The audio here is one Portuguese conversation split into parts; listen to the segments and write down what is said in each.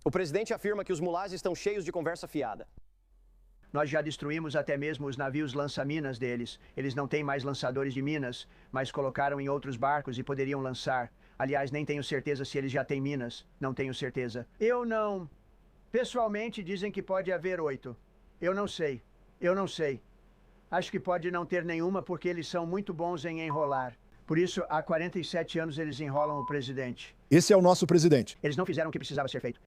O presidente afirma que os mulás estão cheios de conversa fiada. Nós já destruímos até mesmo os navios lança-minas deles. Eles não têm mais lançadores de minas, mas colocaram em outros barcos e poderiam lançar. Aliás, nem tenho certeza se eles já têm minas. Não tenho certeza. Eu não. Pessoalmente, dizem que pode haver 8. Eu não sei. Eu não sei. Acho que pode não ter nenhuma porque eles são muito bons em enrolar. Por isso, há 47 anos eles enrolam o presidente. Esse é o nosso presidente. Eles não fizeram o que precisava ser feito.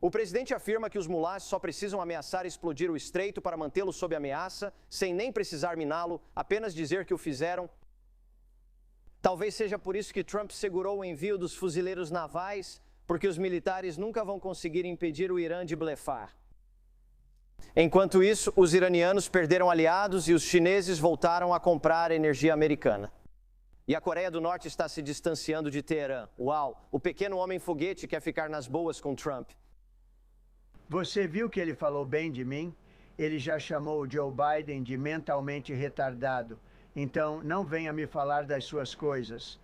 O presidente afirma que os mulás só precisam ameaçar explodir o estreito para mantê-lo sob ameaça, sem nem precisar miná-lo, apenas dizer que o fizeram. Talvez seja por isso que Trump segurou o envio dos fuzileiros navais, porque os militares nunca vão conseguir impedir o Irã de blefar. Enquanto isso, os iranianos perderam aliados e os chineses voltaram a comprar energia americana. E a Coreia do Norte está se distanciando de Teherã. Uau, o pequeno homem-foguete quer ficar nas boas com Trump. Você viu que ele falou bem de mim? Ele já chamou o Joe Biden de mentalmente retardado. Então, não venha me falar das suas coisas.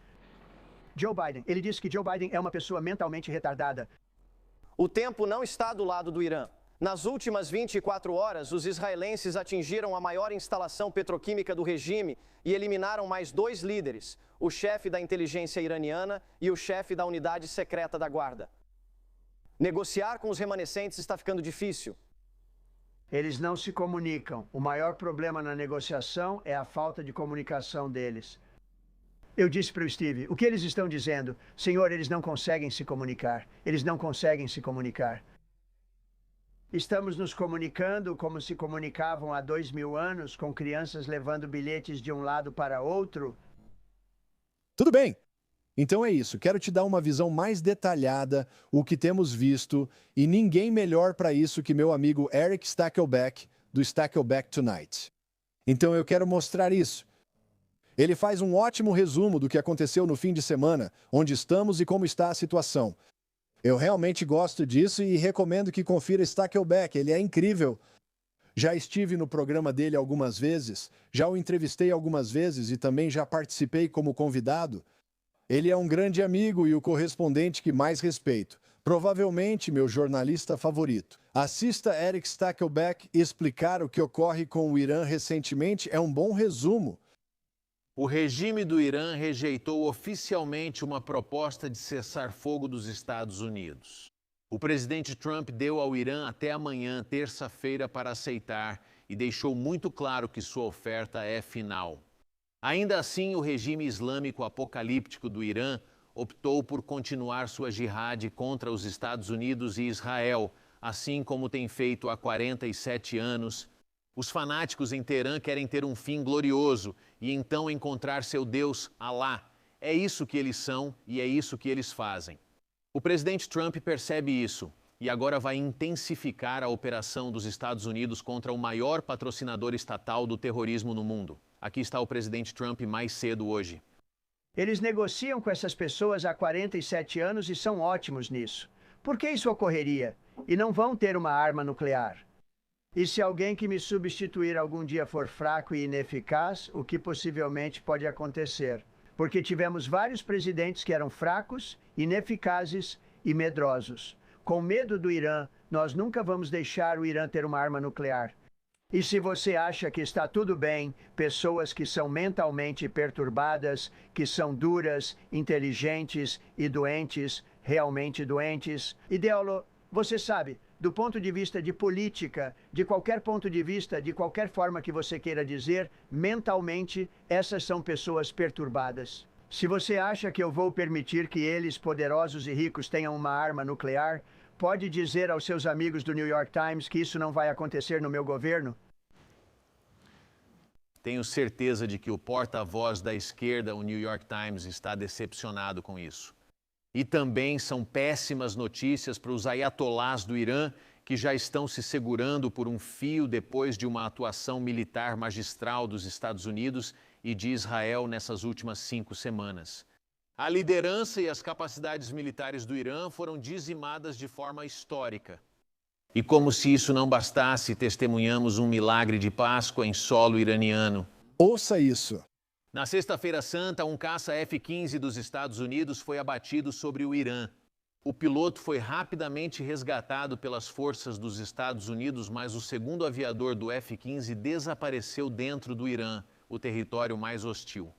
Joe Biden, ele disse que Joe Biden é uma pessoa mentalmente retardada. O tempo não está do lado do Irã. Nas últimas 24 horas, os israelenses atingiram a maior instalação petroquímica do regime e eliminaram mais 2 líderes, o chefe da inteligência iraniana e o chefe da unidade secreta da guarda. Negociar com os remanescentes está ficando difícil. Eles não se comunicam. O maior problema na negociação é a falta de comunicação deles. Eu disse para o Steve, o que eles estão dizendo? Senhor, eles não conseguem se comunicar. Eles não conseguem se comunicar. Estamos nos comunicando como se comunicavam há 2000 anos, com crianças levando bilhetes de um lado para outro. Tudo bem. Então é isso. Quero te dar uma visão mais detalhada, o que temos visto, e ninguém melhor para isso que meu amigo Eric Stakelbeck, do Stakelbeck Tonight. Então eu quero mostrar isso. Ele faz um ótimo resumo do que aconteceu no fim de semana, onde estamos e como está a situação. Eu realmente gosto disso e recomendo que confira Stakelbeck, ele é incrível. Já estive no programa dele algumas vezes, já o entrevistei algumas vezes e também já participei como convidado. Ele é um grande amigo e o correspondente que mais respeito. Provavelmente meu jornalista favorito. Assista Eric Stakelbeck explicar o que ocorre com o Irã recentemente é um bom resumo. O regime do Irã rejeitou oficialmente uma proposta de cessar fogo dos Estados Unidos. O presidente Trump deu ao Irã até amanhã, terça-feira, para aceitar e deixou muito claro que sua oferta é final. Ainda assim, o regime islâmico apocalíptico do Irã optou por continuar sua jihad contra os Estados Unidos e Israel, assim como tem feito há 47 anos. Os fanáticos em Teherã querem ter um fim glorioso e então encontrar seu Deus, Alá. É isso que eles são e é isso que eles fazem. O presidente Trump percebe isso e agora vai intensificar a operação dos Estados Unidos contra o maior patrocinador estatal do terrorismo no mundo. Aqui está o presidente Trump mais cedo hoje. Eles negociam com essas pessoas há 47 anos e são ótimos nisso. Por que isso ocorreria? E não vão ter uma arma nuclear. E se alguém que me substituir algum dia for fraco e ineficaz, o que possivelmente pode acontecer? Porque tivemos vários presidentes que eram fracos, ineficazes e medrosos. Com medo do Irã, nós nunca vamos deixar o Irã ter uma arma nuclear. E se você acha que está tudo bem, pessoas que são mentalmente perturbadas, que são duras, inteligentes e doentes, realmente doentes, ideólogo, você sabe, do ponto de vista de política, de qualquer ponto de vista, de qualquer forma que você queira dizer, mentalmente, essas são pessoas perturbadas. Se você acha que eu vou permitir que eles, poderosos e ricos, tenham uma arma nuclear, pode dizer aos seus amigos do New York Times que isso não vai acontecer no meu governo? Tenho certeza de que o porta-voz da esquerda, o New York Times, está decepcionado com isso. E também são péssimas notícias para os aiatolás do Irã, que já estão se segurando por um fio depois de uma atuação militar magistral dos Estados Unidos e de Israel nessas últimas 5 semanas. A liderança e as capacidades militares do Irã foram dizimadas de forma histórica. E como se isso não bastasse, testemunhamos um milagre de Páscoa em solo iraniano. Ouça isso. Na Sexta-feira Santa, um caça F-15 dos Estados Unidos foi abatido sobre o Irã. O piloto foi rapidamente resgatado pelas forças dos Estados Unidos, mas o segundo aviador do F-15 desapareceu dentro do Irã, o território mais hostil.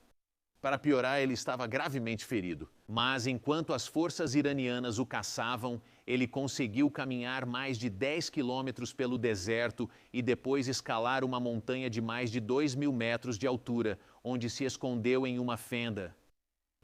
Para piorar, ele estava gravemente ferido. Mas enquanto as forças iranianas o caçavam, ele conseguiu caminhar mais de 10 quilômetros pelo deserto e depois escalar uma montanha de mais de 2.000 metros de altura, onde se escondeu em uma fenda.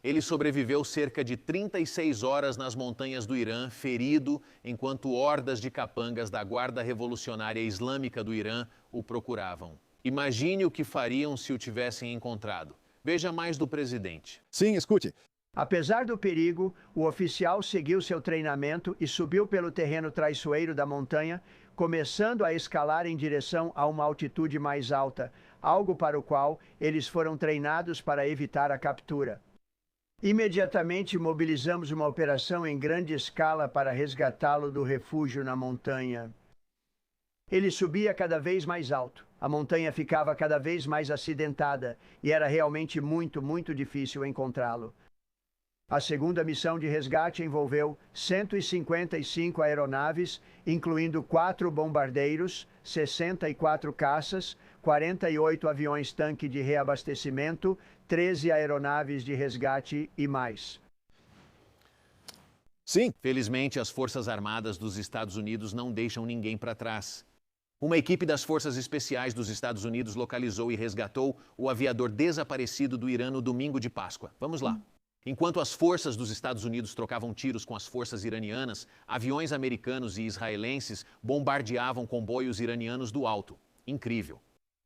Ele sobreviveu cerca de 36 horas nas montanhas do Irã, ferido, enquanto hordas de capangas da Guarda Revolucionária Islâmica do Irã o procuravam. Imagine o que fariam se o tivessem encontrado. Veja mais do presidente. Sim, escute. Apesar do perigo, o oficial seguiu seu treinamento e subiu pelo terreno traiçoeiro da montanha, começando a escalar em direção a uma altitude mais alta, algo para o qual eles foram treinados para evitar a captura. Imediatamente mobilizamos uma operação em grande escala para resgatá-lo do refúgio na montanha. Ele subia cada vez mais alto. A montanha ficava cada vez mais acidentada e era realmente muito difícil encontrá-lo. A segunda missão de resgate envolveu 155 aeronaves, incluindo 4 bombardeiros, 64 caças, 48 aviões-tanque de reabastecimento, 13 aeronaves de resgate e mais. Sim. Felizmente, as Forças Armadas dos Estados Unidos não deixam ninguém para trás. Uma equipe das Forças Especiais dos Estados Unidos localizou e resgatou o aviador desaparecido do Irã no domingo de Páscoa. Vamos lá. Enquanto as forças dos Estados Unidos trocavam tiros com as forças iranianas, aviões americanos e israelenses bombardeavam comboios iranianos do alto. Incrível.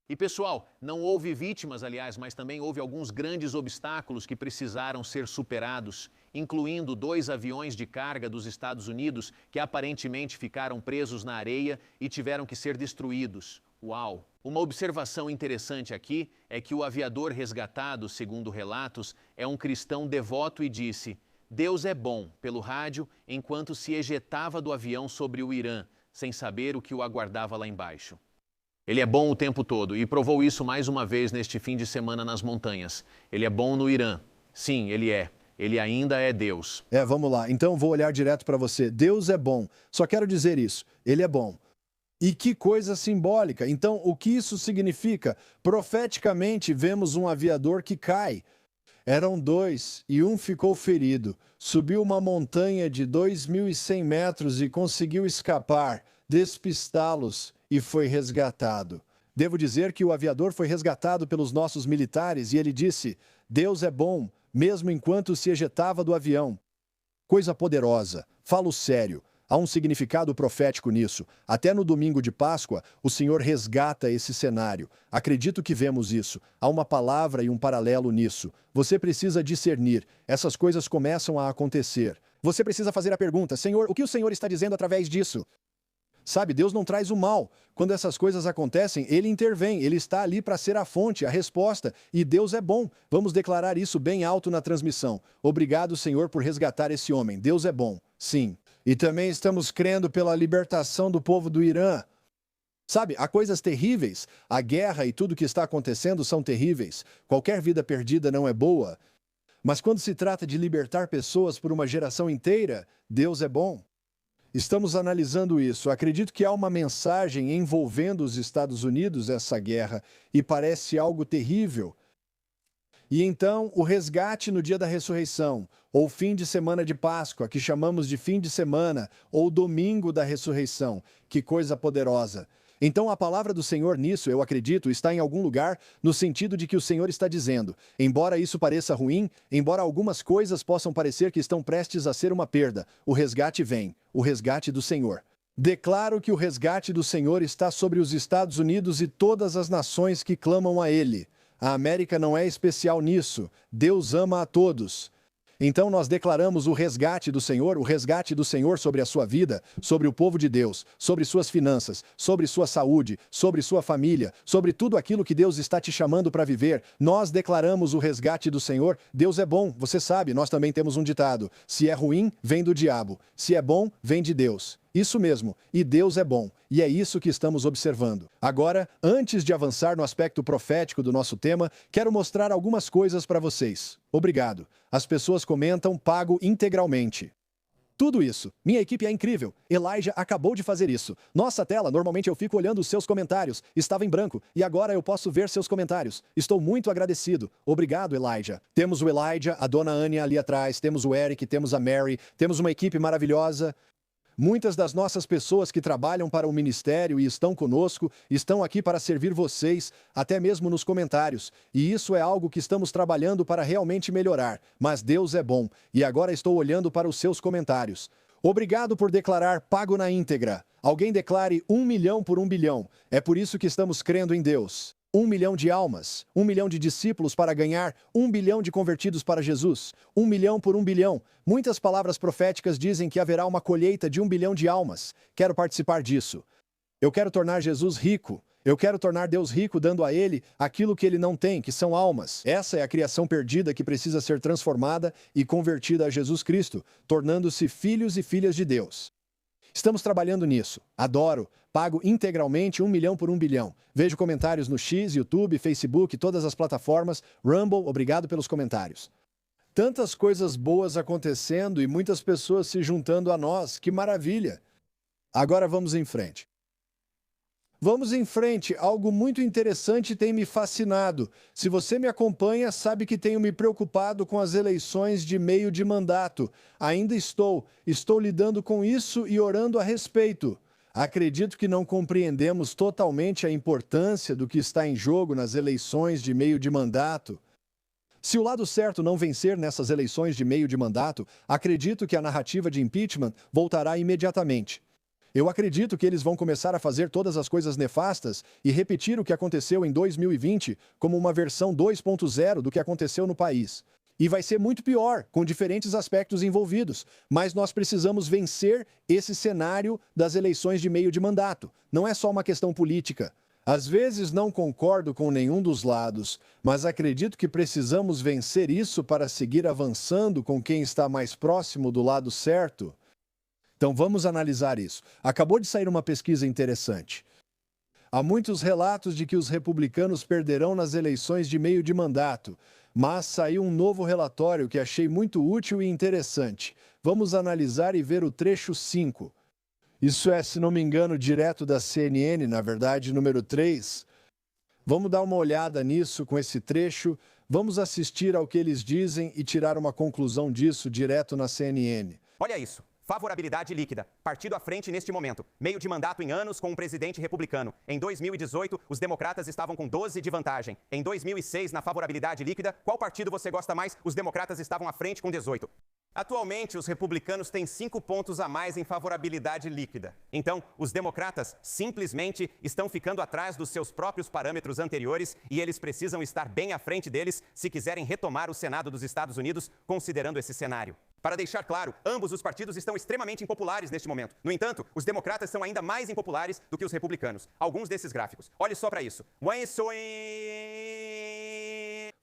E pessoal, não houve vítimas, aliás, mas também houve alguns grandes obstáculos que precisaram ser superados, incluindo 2 aviões de carga dos Estados Unidos que aparentemente ficaram presos na areia e tiveram que ser destruídos. Uau! Uma observação interessante aqui é que o aviador resgatado, segundo relatos, é um cristão devoto e disse: "Deus é bom", pelo rádio, enquanto se ejetava do avião sobre o Irã, sem saber o que o aguardava lá embaixo. Ele é bom o tempo todo e provou isso mais uma vez neste fim de semana nas montanhas. Ele é bom no Irã. Sim, ele é. Ele ainda é Deus. Vamos lá. Então vou olhar direto para você. Deus é bom. Só quero dizer isso. Ele é bom. E que coisa simbólica. Então, o que isso significa? Profeticamente, vemos um aviador que cai. Eram 2 e um ficou ferido. Subiu uma montanha de 2.100 metros e conseguiu escapar, despistá-los e foi resgatado. Devo dizer que o aviador foi resgatado pelos nossos militares e ele disse: "Deus é bom", mesmo enquanto se ejetava do avião. Coisa poderosa. Falo sério. Há um significado profético nisso. Até no domingo de Páscoa, o Senhor resgata esse cenário. Acredito que vemos isso. Há uma palavra e um paralelo nisso. Você precisa discernir. Essas coisas começam a acontecer. Você precisa fazer a pergunta: Senhor, o que o Senhor está dizendo através disso? Sabe, Deus não traz o mal. Quando essas coisas acontecem, Ele intervém. Ele está ali para ser a fonte, a resposta. E Deus é bom. Vamos declarar isso bem alto na transmissão. Obrigado, Senhor, por resgatar esse homem. Deus é bom. Sim. E também estamos crendo pela libertação do povo do Irã. Sabe, há coisas terríveis. A guerra e tudo que está acontecendo são terríveis. Qualquer vida perdida não é boa. Mas quando se trata de libertar pessoas por uma geração inteira, Deus é bom. Estamos analisando isso. Acredito que há uma mensagem envolvendo os Estados Unidos, essa guerra, e parece algo terrível. E então, o resgate no dia da ressurreição, ou fim de semana de Páscoa, que chamamos de fim de semana, ou domingo da ressurreição. Que coisa poderosa! Então, a palavra do Senhor nisso, eu acredito, está em algum lugar no sentido de que o Senhor está dizendo: embora isso pareça ruim, embora algumas coisas possam parecer que estão prestes a ser uma perda, o resgate vem, o resgate do Senhor. Declaro que o resgate do Senhor está sobre os Estados Unidos e todas as nações que clamam a Ele. A América não é especial nisso. Deus ama a todos. Então nós declaramos o resgate do Senhor sobre a sua vida, sobre o povo de Deus, sobre suas finanças, sobre sua saúde, sobre sua família, sobre tudo aquilo que Deus está te chamando para viver. Nós declaramos o resgate do Senhor. Deus é bom, você sabe, nós também temos um ditado: se é ruim, vem do diabo. Se é bom, vem de Deus. Isso mesmo, e Deus é bom, e é isso que estamos observando. Agora, antes de avançar no aspecto profético do nosso tema, quero mostrar algumas coisas para vocês. Obrigado. As pessoas comentam: pago integralmente. Tudo isso. Minha equipe é incrível. Elijah acabou de fazer isso. Nossa tela, normalmente eu fico olhando os seus comentários. Estava em branco e agora eu posso ver seus comentários. Estou muito agradecido. Obrigado, Elijah. Temos o Elijah, a dona Anya ali atrás, temos o Eric, temos a Mary, temos uma equipe maravilhosa. Muitas das nossas pessoas que trabalham para o ministério e estão conosco, estão aqui para servir vocês, até mesmo nos comentários. E isso é algo que estamos trabalhando para realmente melhorar. Mas Deus é bom. E agora estou olhando para os seus comentários. Obrigado por declarar pago na íntegra. Alguém declare 1 milhão por 1 bilhão. É por isso que estamos crendo em Deus. 1 milhão de almas, 1 milhão de discípulos para ganhar 1 bilhão de convertidos para Jesus, 1 milhão por 1 bilhão. Muitas palavras proféticas dizem que haverá uma colheita de 1 bilhão de almas. Quero participar disso. Eu quero tornar Jesus rico. Eu quero tornar Deus rico dando a Ele aquilo que Ele não tem, que são almas. Essa é a criação perdida que precisa ser transformada e convertida a Jesus Cristo, tornando-se filhos e filhas de Deus. Estamos trabalhando nisso. Adoro. Pago integralmente 1 milhão por 1 bilhão. Vejo comentários no X, YouTube, Facebook, todas as plataformas. Rumble, obrigado pelos comentários. Tantas coisas boas acontecendo e muitas pessoas se juntando a nós. Que maravilha! Agora vamos em frente. Vamos em frente. Algo muito interessante tem me fascinado. Se você me acompanha, sabe que tenho me preocupado com as eleições de meio de mandato. Ainda estou lidando com isso e orando a respeito. Acredito que não compreendemos totalmente a importância do que está em jogo nas eleições de meio de mandato. Se o lado certo não vencer nessas eleições de meio de mandato, acredito que a narrativa de impeachment voltará imediatamente. Eu acredito que eles vão começar a fazer todas as coisas nefastas e repetir o que aconteceu em 2020 como uma versão 2.0 do que aconteceu no país. E vai ser muito pior, com diferentes aspectos envolvidos. Mas nós precisamos vencer esse cenário das eleições de meio de mandato. Não é só uma questão política. Às vezes não concordo com nenhum dos lados, mas acredito que precisamos vencer isso para seguir avançando com quem está mais próximo do lado certo. Então vamos analisar isso. Acabou de sair uma pesquisa interessante. Há muitos relatos de que os republicanos perderão nas eleições de meio de mandato, mas saiu um novo relatório que achei muito útil e interessante. Vamos analisar e ver o trecho 5. Isso é, se não me engano, direto da CNN, na verdade, número 3. Vamos dar uma olhada nisso com esse trecho. Vamos assistir ao que eles dizem e tirar uma conclusão disso direto na CNN. Olha isso. Favorabilidade líquida. Partido à frente neste momento. Meio de mandato em anos com um presidente republicano. Em 2018, os democratas estavam com 12 de vantagem. Em 2006, na favorabilidade líquida, qual partido você gosta mais? Os democratas estavam à frente com 18. Atualmente, os republicanos têm 5 pontos a mais em favorabilidade líquida. Então, os democratas simplesmente estão ficando atrás dos seus próprios parâmetros anteriores e eles precisam estar bem à frente deles se quiserem retomar o Senado dos Estados Unidos, considerando esse cenário. Para deixar claro, ambos os partidos estão extremamente impopulares neste momento. No entanto, os democratas são ainda mais impopulares do que os republicanos. Alguns desses gráficos. Olhe só para isso.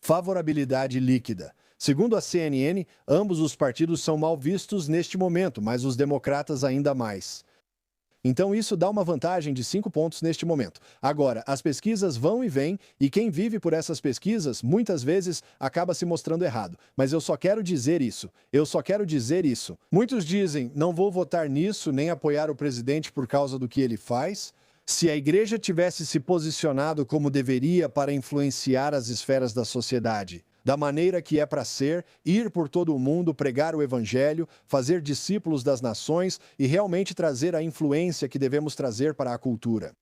Favorabilidade líquida. Segundo a CNN, ambos os partidos são mal vistos neste momento, mas os democratas ainda mais. Então isso dá uma vantagem de 5 pontos neste momento. Agora, as pesquisas vão e vêm, e quem vive por essas pesquisas, muitas vezes, acaba se mostrando errado. Mas eu só quero dizer isso. Muitos dizem, não vou votar nisso, nem apoiar o presidente por causa do que ele faz. Se a igreja tivesse se posicionado como deveria para influenciar as esferas da sociedade, da maneira que é para ser, ir por todo o mundo, pregar o evangelho, fazer discípulos das nações e realmente trazer a influência que devemos trazer para a cultura.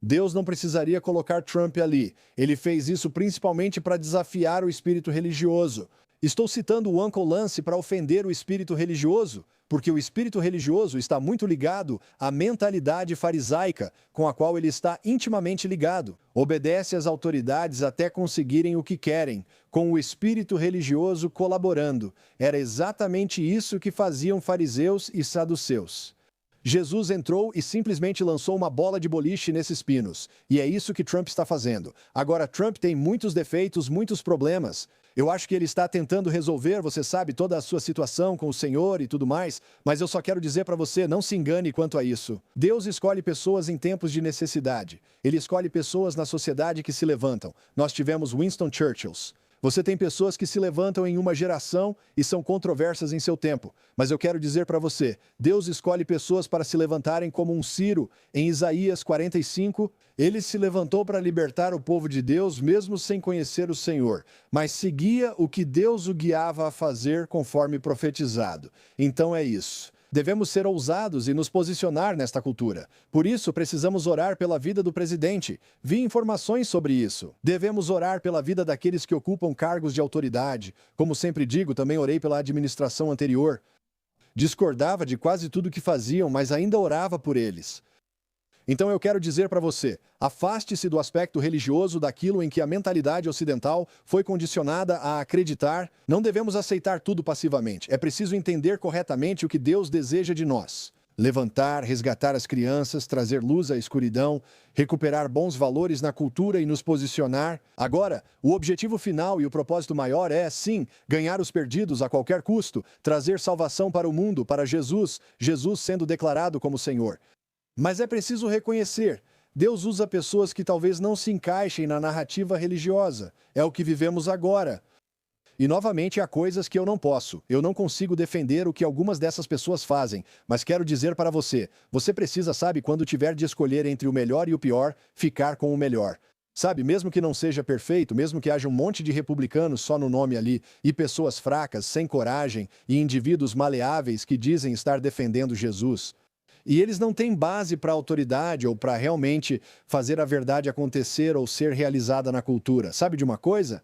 Deus não precisaria colocar Trump ali. Ele fez isso principalmente para desafiar o espírito religioso. Estou citando o Uncle Lance para ofender o espírito religioso, porque o espírito religioso está muito ligado à mentalidade farisaica, com a qual ele está intimamente ligado. Obedece às autoridades até conseguirem o que querem, com o espírito religioso colaborando. Era exatamente isso que faziam fariseus e saduceus. Jesus entrou e simplesmente lançou uma bola de boliche nesses pinos. E é isso que Trump está fazendo. Agora, Trump tem muitos defeitos, muitos problemas. Eu acho que ele está tentando resolver, você sabe, toda a sua situação com o Senhor e tudo mais, mas eu só quero dizer para você, não se engane quanto a isso. Deus escolhe pessoas em tempos de necessidade. Ele escolhe pessoas na sociedade que se levantam. Nós tivemos Winston Churchill. Você tem pessoas que se levantam em uma geração e são controversas em seu tempo. Mas eu quero dizer para você, Deus escolhe pessoas para se levantarem como um Ciro. Em Isaías 45, ele se levantou para libertar o povo de Deus, mesmo sem conhecer o Senhor, mas seguia o que Deus o guiava a fazer conforme profetizado. Então é isso. Devemos ser ousados e nos posicionar nesta cultura. Por isso, precisamos orar pela vida do presidente. Vi informações sobre isso. Devemos orar pela vida daqueles que ocupam cargos de autoridade. Como sempre digo, também orei pela administração anterior. Discordava de quase tudo que faziam, mas ainda orava por eles. Então eu quero dizer para você, afaste-se do aspecto religioso daquilo em que a mentalidade ocidental foi condicionada a acreditar. Não devemos aceitar tudo passivamente. É preciso entender corretamente o que Deus deseja de nós. Levantar, resgatar as crianças, trazer luz à escuridão, recuperar bons valores na cultura e nos posicionar. Agora, o objetivo final e o propósito maior é, sim, ganhar os perdidos a qualquer custo, trazer salvação para o mundo, para Jesus, Jesus sendo declarado como Senhor. Mas é preciso reconhecer, Deus usa pessoas que talvez não se encaixem na narrativa religiosa. É o que vivemos agora. E novamente há coisas que eu não consigo defender o que algumas dessas pessoas fazem, mas quero dizer para você, você precisa, sabe, quando tiver de escolher entre o melhor e o pior, ficar com o melhor. Sabe, mesmo que não seja perfeito, mesmo que haja um monte de republicanos só no nome ali, e pessoas fracas, sem coragem, e indivíduos maleáveis que dizem estar defendendo Jesus. E eles não têm base para autoridade ou para realmente fazer a verdade acontecer ou ser realizada na cultura. Sabe de uma coisa?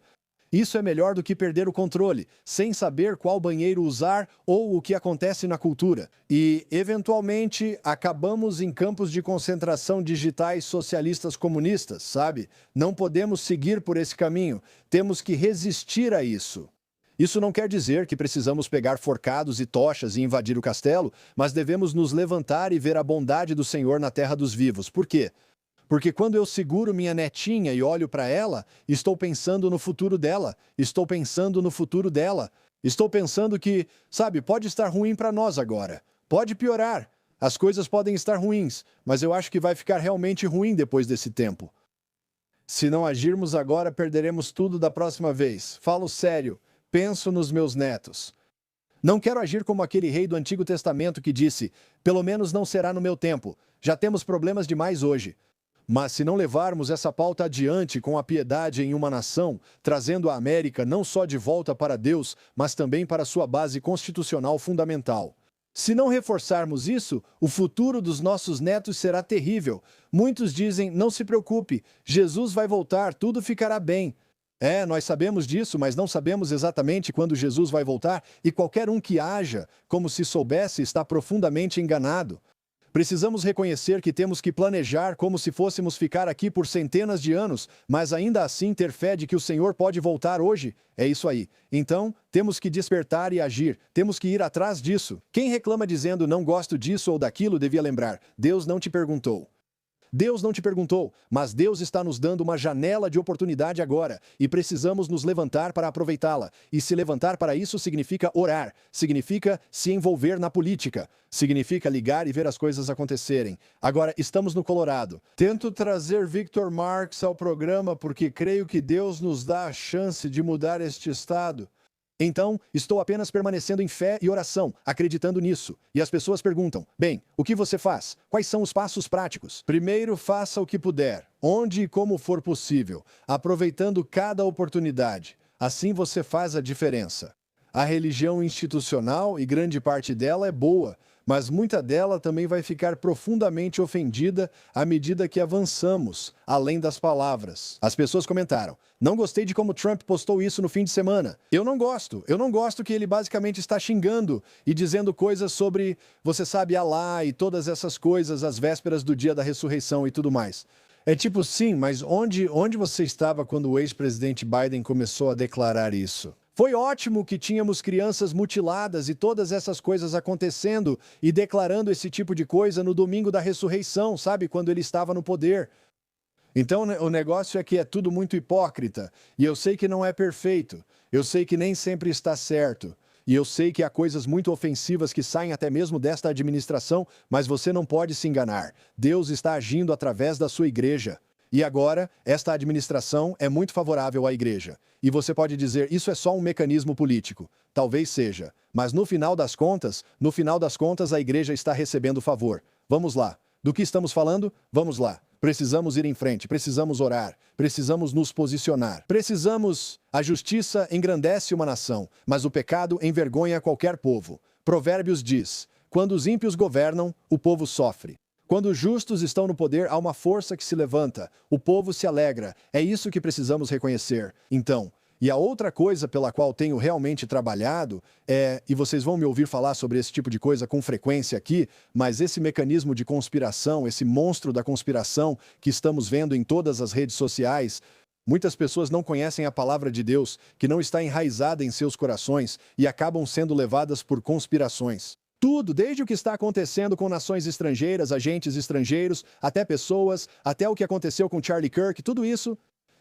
Isso é melhor do que perder o controle, sem saber qual banheiro usar ou o que acontece na cultura. E, eventualmente, acabamos em campos de concentração digitais socialistas comunistas, sabe? Não podemos seguir por esse caminho. Temos que resistir a isso. Isso não quer dizer que precisamos pegar forcados e tochas e invadir o castelo, mas devemos nos levantar e ver a bondade do Senhor na terra dos vivos. Por quê? Porque quando eu seguro minha netinha e olho para ela, estou pensando no futuro dela, estou pensando no futuro dela, estou pensando que, sabe, pode estar ruim para nós agora, pode piorar, as coisas podem estar ruins, mas eu acho que vai ficar realmente ruim depois desse tempo. Se não agirmos agora, perderemos tudo da próxima vez. Falo sério. Penso nos meus netos. Não quero agir como aquele rei do Antigo Testamento que disse, pelo menos não será no meu tempo, já temos problemas demais hoje. Mas se não levarmos essa pauta adiante com a piedade em uma nação, trazendo a América não só de volta para Deus, mas também para sua base constitucional fundamental. Se não reforçarmos isso, o futuro dos nossos netos será terrível. Muitos dizem, não se preocupe, Jesus vai voltar, tudo ficará bem. Nós sabemos disso, mas não sabemos exatamente quando Jesus vai voltar, e qualquer um que haja, como se soubesse, está profundamente enganado. Precisamos reconhecer que temos que planejar como se fôssemos ficar aqui por centenas de anos, mas ainda assim ter fé de que o Senhor pode voltar hoje. É isso aí. Então, temos que despertar e agir, temos que ir atrás disso. Quem reclama dizendo não gosto disso ou daquilo devia lembrar, Deus não te perguntou. Deus não te perguntou, mas Deus está nos dando uma janela de oportunidade agora e precisamos nos levantar para aproveitá-la. E se levantar para isso significa orar, significa se envolver na política, significa ligar e ver as coisas acontecerem. Agora, estamos no Colorado. Tento trazer Victor Marx ao programa porque creio que Deus nos dá a chance de mudar este estado. Então, estou apenas permanecendo em fé e oração, acreditando nisso. E as pessoas perguntam, bem, o que você faz? Quais são os passos práticos? Primeiro, faça o que puder, onde e como for possível, aproveitando cada oportunidade. Assim você faz a diferença. A religião institucional, e grande parte dela é boa, mas muita dela também vai ficar profundamente ofendida à medida que avançamos, além das palavras. As pessoas comentaram, não gostei de como Trump postou isso no fim de semana. Eu não gosto que ele basicamente está xingando e dizendo coisas sobre, você sabe, Alá e todas essas coisas às vésperas do dia da ressurreição e tudo mais. É tipo, sim, mas onde você estava quando o ex-presidente Biden começou a declarar isso? Foi ótimo que tínhamos crianças mutiladas e todas essas coisas acontecendo e declarando esse tipo de coisa no domingo da ressurreição, sabe? Quando ele estava no poder. Então, o negócio é que é tudo muito hipócrita. E eu sei que não é perfeito. Eu sei que nem sempre está certo. E eu sei que há coisas muito ofensivas que saem até mesmo desta administração, mas você não pode se enganar. Deus está agindo através da sua igreja. E agora, esta administração é muito favorável à igreja. E você pode dizer, isso é só um mecanismo político. Talvez seja. Mas no final das contas, a igreja está recebendo favor. Vamos lá. Do que estamos falando? Vamos lá. Precisamos ir em frente, precisamos orar, precisamos nos posicionar. A justiça engrandece uma nação, mas o pecado envergonha qualquer povo. Provérbios diz, quando os ímpios governam, o povo sofre. Quando os justos estão no poder, há uma força que se levanta, o povo se alegra. É isso que precisamos reconhecer. Então, e a outra coisa pela qual tenho realmente trabalhado é, e vocês vão me ouvir falar sobre esse tipo de coisa com frequência aqui, mas esse mecanismo de conspiração, esse monstro da conspiração que estamos vendo em todas as redes sociais, muitas pessoas não conhecem a palavra de Deus, que não está enraizada em seus corações e acabam sendo levadas por conspirações. Tudo, desde o que está acontecendo com nações estrangeiras, agentes estrangeiros, até pessoas, até o que aconteceu com Charlie Kirk, tudo isso.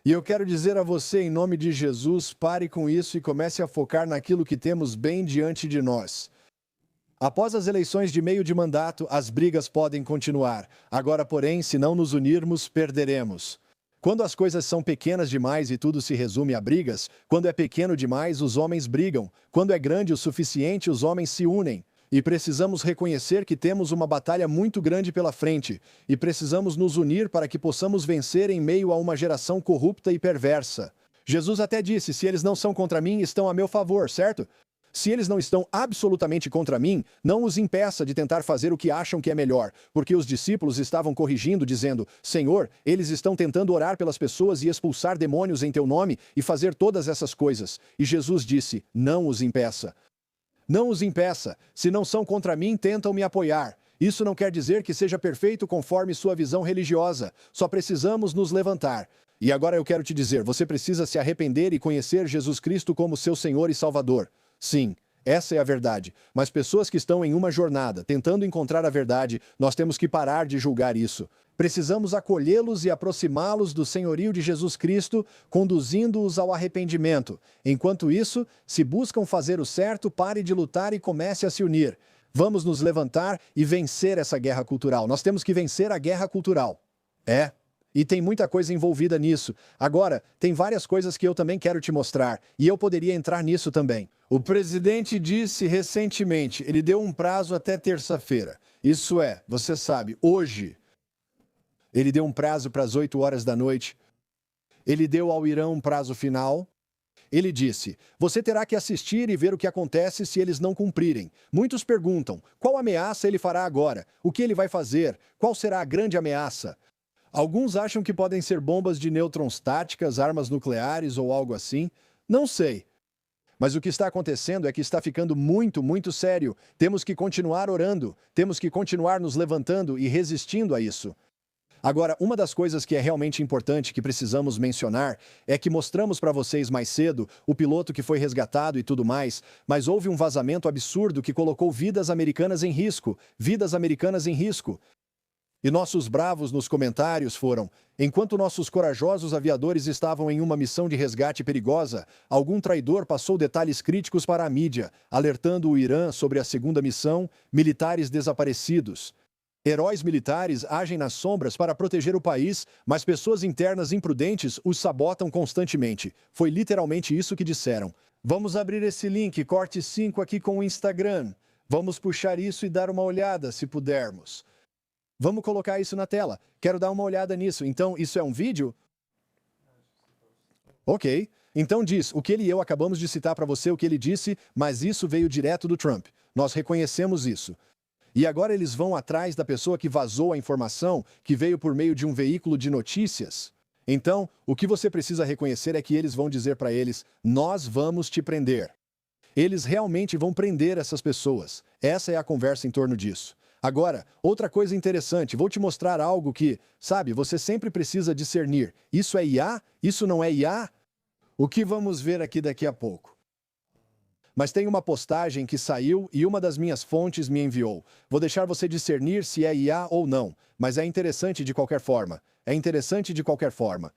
E eu quero dizer a você, em nome de Jesus, pare com isso e comece a focar naquilo que temos bem diante de nós. Após as eleições de meio de mandato, as brigas podem continuar. Agora, porém, se não nos unirmos, perderemos. Quando as coisas são pequenas demais e tudo se resume a brigas, quando é pequeno demais, os homens brigam. Quando é grande o suficiente, os homens se unem. E precisamos reconhecer que temos uma batalha muito grande pela frente, e precisamos nos unir para que possamos vencer em meio a uma geração corrupta e perversa. Jesus até disse, se eles não são contra mim, estão a meu favor, certo? Se eles não estão absolutamente contra mim, não os impeça de tentar fazer o que acham que é melhor, porque os discípulos estavam corrigindo, dizendo, Senhor, eles estão tentando orar pelas pessoas e expulsar demônios em teu nome e fazer todas essas coisas. E Jesus disse, não os impeça. Não os impeça. Se não são contra mim, tentam me apoiar. Isso não quer dizer que seja perfeito conforme sua visão religiosa. Só precisamos nos levantar. E agora eu quero te dizer, você precisa se arrepender e conhecer Jesus Cristo como seu Senhor e Salvador. Sim, essa é a verdade. Mas pessoas que estão em uma jornada, tentando encontrar a verdade, nós temos que parar de julgar isso. Precisamos acolhê-los e aproximá-los do senhorio de Jesus Cristo, conduzindo-os ao arrependimento. Enquanto isso, se buscam fazer o certo, pare de lutar e comece a se unir. Vamos nos levantar e vencer essa guerra cultural. Nós temos que vencer a guerra cultural. E tem muita coisa envolvida nisso. Agora, tem várias coisas que eu também quero te mostrar, e eu poderia entrar nisso também. O presidente disse recentemente, ele deu um prazo até terça-feira. Isso é, você sabe, hoje. Ele deu um prazo para as 8 horas da noite. Ele deu ao Irã um prazo final. Ele disse, você terá que assistir e ver o que acontece se eles não cumprirem. Muitos perguntam, qual ameaça ele fará agora? O que ele vai fazer? Qual será a grande ameaça? Alguns acham que podem ser bombas de nêutrons táticas, armas nucleares ou algo assim. Não sei. Mas o que está acontecendo é que está ficando muito, muito sério. Temos que continuar orando. Temos que continuar nos levantando e resistindo a isso. Agora, uma das coisas que é realmente importante que precisamos mencionar é que mostramos para vocês mais cedo o piloto que foi resgatado e tudo mais, mas houve um vazamento absurdo que colocou vidas americanas em risco. Vidas americanas em risco. E nossos bravos nos comentários foram, enquanto nossos corajosos aviadores estavam em uma missão de resgate perigosa, algum traidor passou detalhes críticos para a mídia, alertando o Irã sobre a segunda missão, militares desaparecidos. Heróis militares agem nas sombras para proteger o país, mas pessoas internas imprudentes os sabotam constantemente. Foi literalmente isso que disseram. Vamos abrir esse link, corte 5 aqui com o Instagram. Vamos puxar isso e dar uma olhada, se pudermos. Vamos colocar isso na tela. Quero dar uma olhada nisso. Então, isso é um vídeo? Ok. Então diz, o que ele e eu acabamos de citar para você, o que ele disse, mas isso veio direto do Trump. Nós reconhecemos isso. E agora eles vão atrás da pessoa que vazou a informação, que veio por meio de um veículo de notícias. Então, o que você precisa reconhecer é que eles vão dizer para eles, nós vamos te prender. Eles realmente vão prender essas pessoas. Essa é a conversa em torno disso. Agora, outra coisa interessante, vou te mostrar algo que, sabe, você sempre precisa discernir. Isso é IA? Isso não é IA? O que vamos ver aqui daqui a pouco. Mas tem uma postagem que saiu e uma das minhas fontes me enviou. Vou deixar você discernir se é IA ou não, mas é interessante de qualquer forma. É interessante de qualquer forma.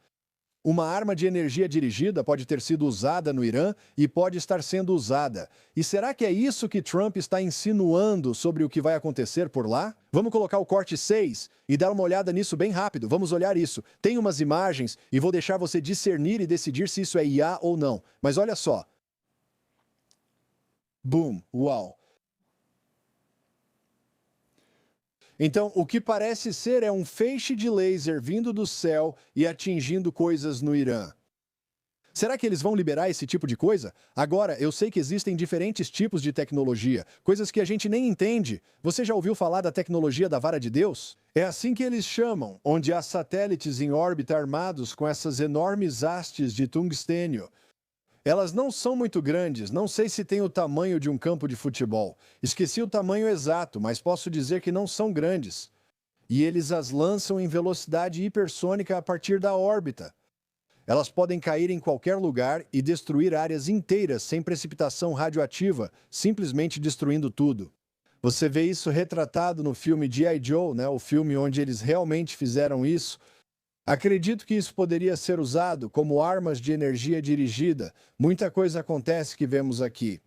Uma arma de energia dirigida pode ter sido usada no Irã e pode estar sendo usada. E será que é isso que Trump está insinuando sobre o que vai acontecer por lá? Vamos colocar o corte 6 e dar uma olhada nisso bem rápido. Vamos olhar isso. Tem umas imagens e vou deixar você discernir e decidir se isso é IA ou não. Mas olha só. Boom! Uau! Então, o que parece ser é um feixe de laser vindo do céu e atingindo coisas no Irã. Será que eles vão liberar esse tipo de coisa? Agora, eu sei que existem diferentes tipos de tecnologia, coisas que a gente nem entende. Você já ouviu falar da tecnologia da vara de Deus? É assim que eles chamam, onde há satélites em órbita armados com essas enormes hastes de tungstênio. Elas não são muito grandes, não sei se tem o tamanho de um campo de futebol. Esqueci o tamanho exato, mas posso dizer que não são grandes. E eles as lançam em velocidade hipersônica a partir da órbita. Elas podem cair em qualquer lugar e destruir áreas inteiras sem precipitação radioativa, simplesmente destruindo tudo. Você vê isso retratado no filme G.I. Joe, né? O filme onde eles realmente fizeram isso. Acredito que isso poderia ser usado como armas de energia dirigida. Muita coisa acontece que vemos aqui.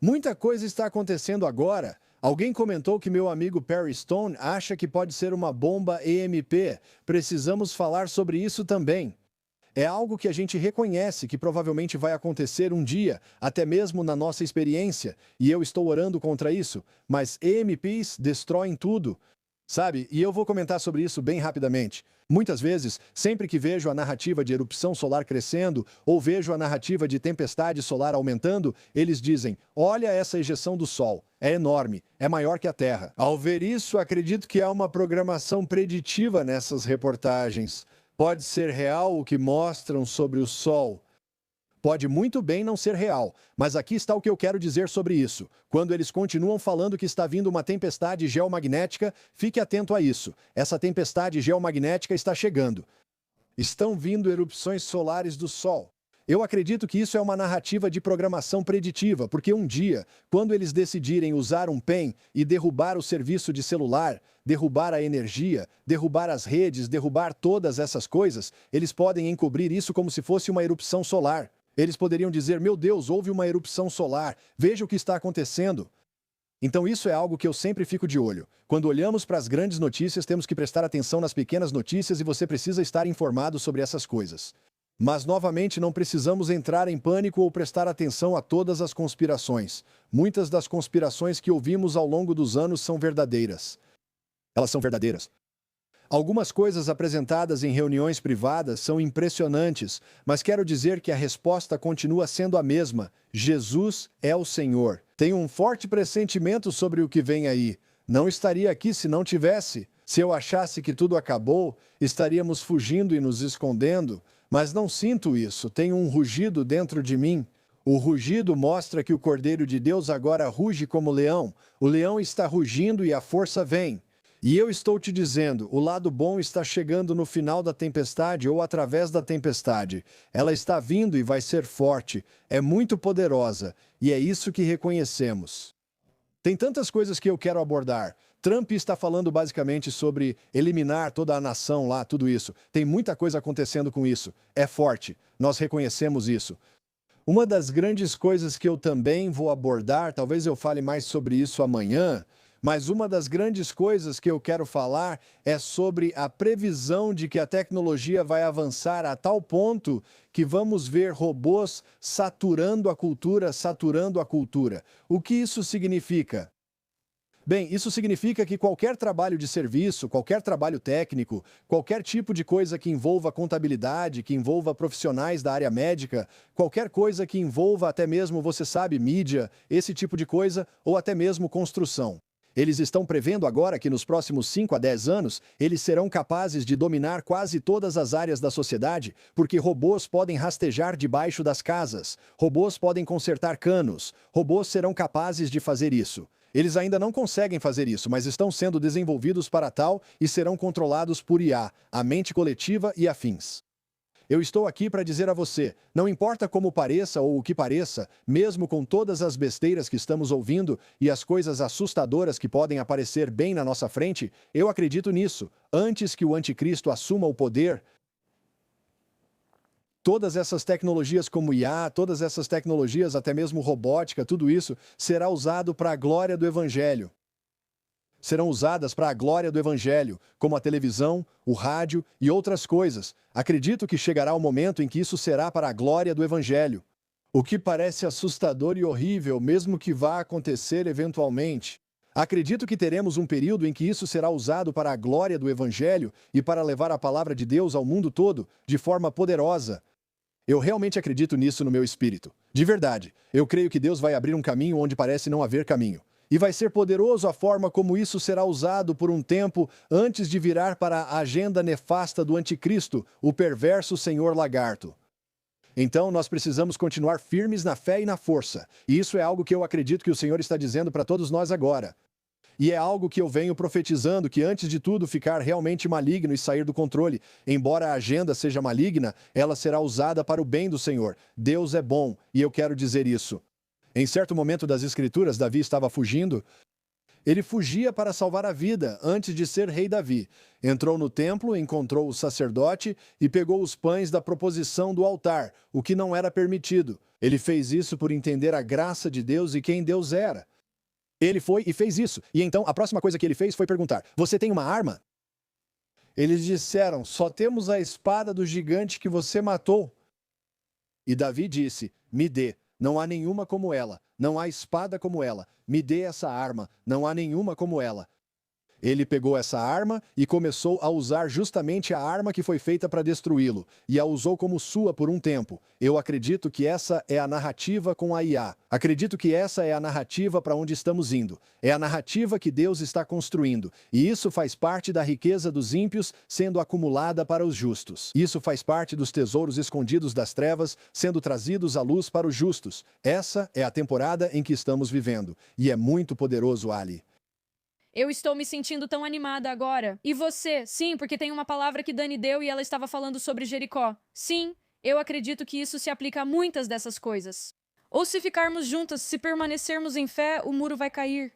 Muita coisa está acontecendo agora. Alguém comentou que meu amigo Perry Stone acha que pode ser uma bomba EMP. Precisamos falar sobre isso também. É algo que a gente reconhece que provavelmente vai acontecer um dia, até mesmo na nossa experiência, e eu estou orando contra isso, mas EMPs destroem tudo. Sabe? E eu vou comentar sobre isso bem rapidamente. Muitas vezes, sempre que vejo a narrativa de erupção solar crescendo ou vejo a narrativa de tempestade solar aumentando, eles dizem: olha essa ejeção do Sol, é enorme, é maior que a Terra. Ao ver isso, acredito que há uma programação preditiva nessas reportagens. Pode ser real o que mostram sobre o Sol. Pode muito bem não ser real, mas aqui está o que eu quero dizer sobre isso. Quando eles continuam falando que está vindo uma tempestade geomagnética, fique atento a isso. Essa tempestade geomagnética está chegando. Estão vindo erupções solares do Sol. Eu acredito que isso é uma narrativa de programação preditiva, porque um dia, quando eles decidirem usar um PEM e derrubar o serviço de celular, derrubar a energia, derrubar as redes, derrubar todas essas coisas, eles podem encobrir isso como se fosse uma erupção solar. Eles poderiam dizer: meu Deus, houve uma erupção solar, veja o que está acontecendo. Então isso é algo que eu sempre fico de olho. Quando olhamos para as grandes notícias, temos que prestar atenção nas pequenas notícias e você precisa estar informado sobre essas coisas. Mas, novamente, não precisamos entrar em pânico ou prestar atenção a todas as conspirações. Muitas das conspirações que ouvimos ao longo dos anos são verdadeiras. Elas são verdadeiras. Algumas coisas apresentadas em reuniões privadas são impressionantes, mas quero dizer que a resposta continua sendo a mesma. Jesus é o Senhor. Tenho um forte pressentimento sobre o que vem aí. Não estaria aqui se não tivesse. Se eu achasse que tudo acabou, estaríamos fugindo e nos escondendo. Mas não sinto isso. Tenho um rugido dentro de mim. O rugido mostra que o Cordeiro de Deus agora ruge como leão. O leão está rugindo e a força vem. E eu estou te dizendo, o lado bom está chegando no final da tempestade ou através da tempestade. Ela está vindo e vai ser forte, é muito poderosa, e é isso que reconhecemos. Tem tantas coisas que eu quero abordar. Trump está falando basicamente sobre eliminar toda a nação lá, tudo isso. Tem muita coisa acontecendo com isso. É forte, nós reconhecemos isso. Uma das grandes coisas que eu também vou abordar, talvez eu fale mais sobre isso amanhã, mas uma das grandes coisas que eu quero falar é sobre a previsão de que a tecnologia vai avançar a tal ponto que vamos ver robôs saturando a cultura. O que isso significa? Bem, isso significa que qualquer trabalho de serviço, qualquer trabalho técnico, qualquer tipo de coisa que envolva contabilidade, que envolva profissionais da área médica, qualquer coisa que envolva até mesmo, você sabe, mídia, esse tipo de coisa, ou até mesmo construção. Eles estão prevendo agora que nos próximos 5 a 10 anos, eles serão capazes de dominar quase todas as áreas da sociedade, porque robôs podem rastejar debaixo das casas, robôs podem consertar canos, robôs serão capazes de fazer isso. Eles ainda não conseguem fazer isso, mas estão sendo desenvolvidos para tal e serão controlados por IA, a mente coletiva e afins. Eu estou aqui para dizer a você, não importa como pareça ou o que pareça, mesmo com todas as besteiras que estamos ouvindo e as coisas assustadoras que podem aparecer bem na nossa frente, eu acredito nisso. Antes que o anticristo assuma o poder, todas essas tecnologias como IA, todas essas tecnologias, até mesmo robótica, tudo isso será usado para a glória do Evangelho. Serão usadas para a glória do Evangelho, como a televisão, o rádio e outras coisas. Acredito que chegará o momento em que isso será para a glória do Evangelho. O que parece assustador e horrível, mesmo que vá acontecer eventualmente. Acredito que teremos um período em que isso será usado para a glória do Evangelho e para levar a palavra de Deus ao mundo todo de forma poderosa. Eu realmente acredito nisso no meu espírito. De verdade, eu creio que Deus vai abrir um caminho onde parece não haver caminho. E vai ser poderoso a forma como isso será usado por um tempo antes de virar para a agenda nefasta do anticristo, o perverso senhor lagarto. Então, nós precisamos continuar firmes na fé e na força. E isso é algo que eu acredito que o Senhor está dizendo para todos nós agora. E é algo que eu venho profetizando, que antes de tudo ficar realmente maligno e sair do controle, embora a agenda seja maligna, ela será usada para o bem do Senhor. Deus é bom, e eu quero dizer isso. Em certo momento das Escrituras, Davi estava fugindo. Ele fugia para salvar a vida antes de ser rei Davi. Entrou no templo, encontrou o sacerdote e pegou os pães da proposição do altar, o que não era permitido. Ele fez isso por entender a graça de Deus e quem Deus era. Ele foi e fez isso. E então a próxima coisa que ele fez foi perguntar: você tem uma arma? Eles disseram: só temos a espada do gigante que você matou. E Davi disse: me dê. Não há nenhuma como ela. Não há espada como ela. Me dê essa arma. Não há nenhuma como ela. Ele pegou essa arma e começou a usar justamente a arma que foi feita para destruí-lo, e a usou como sua por um tempo. Eu acredito que essa é a narrativa com a IA. Acredito que essa é a narrativa para onde estamos indo. É a narrativa que Deus está construindo, e isso faz parte da riqueza dos ímpios sendo acumulada para os justos. Isso faz parte dos tesouros escondidos das trevas sendo trazidos à luz para os justos. Essa é a temporada em que estamos vivendo, e é muito poderoso, Ali. Eu estou me sentindo tão animada agora. E você? Sim, porque tem uma palavra que Dani deu e ela estava falando sobre Jericó. Sim, eu acredito que isso se aplica a muitas dessas coisas. Ou se ficarmos juntas, se permanecermos em fé, o muro vai cair.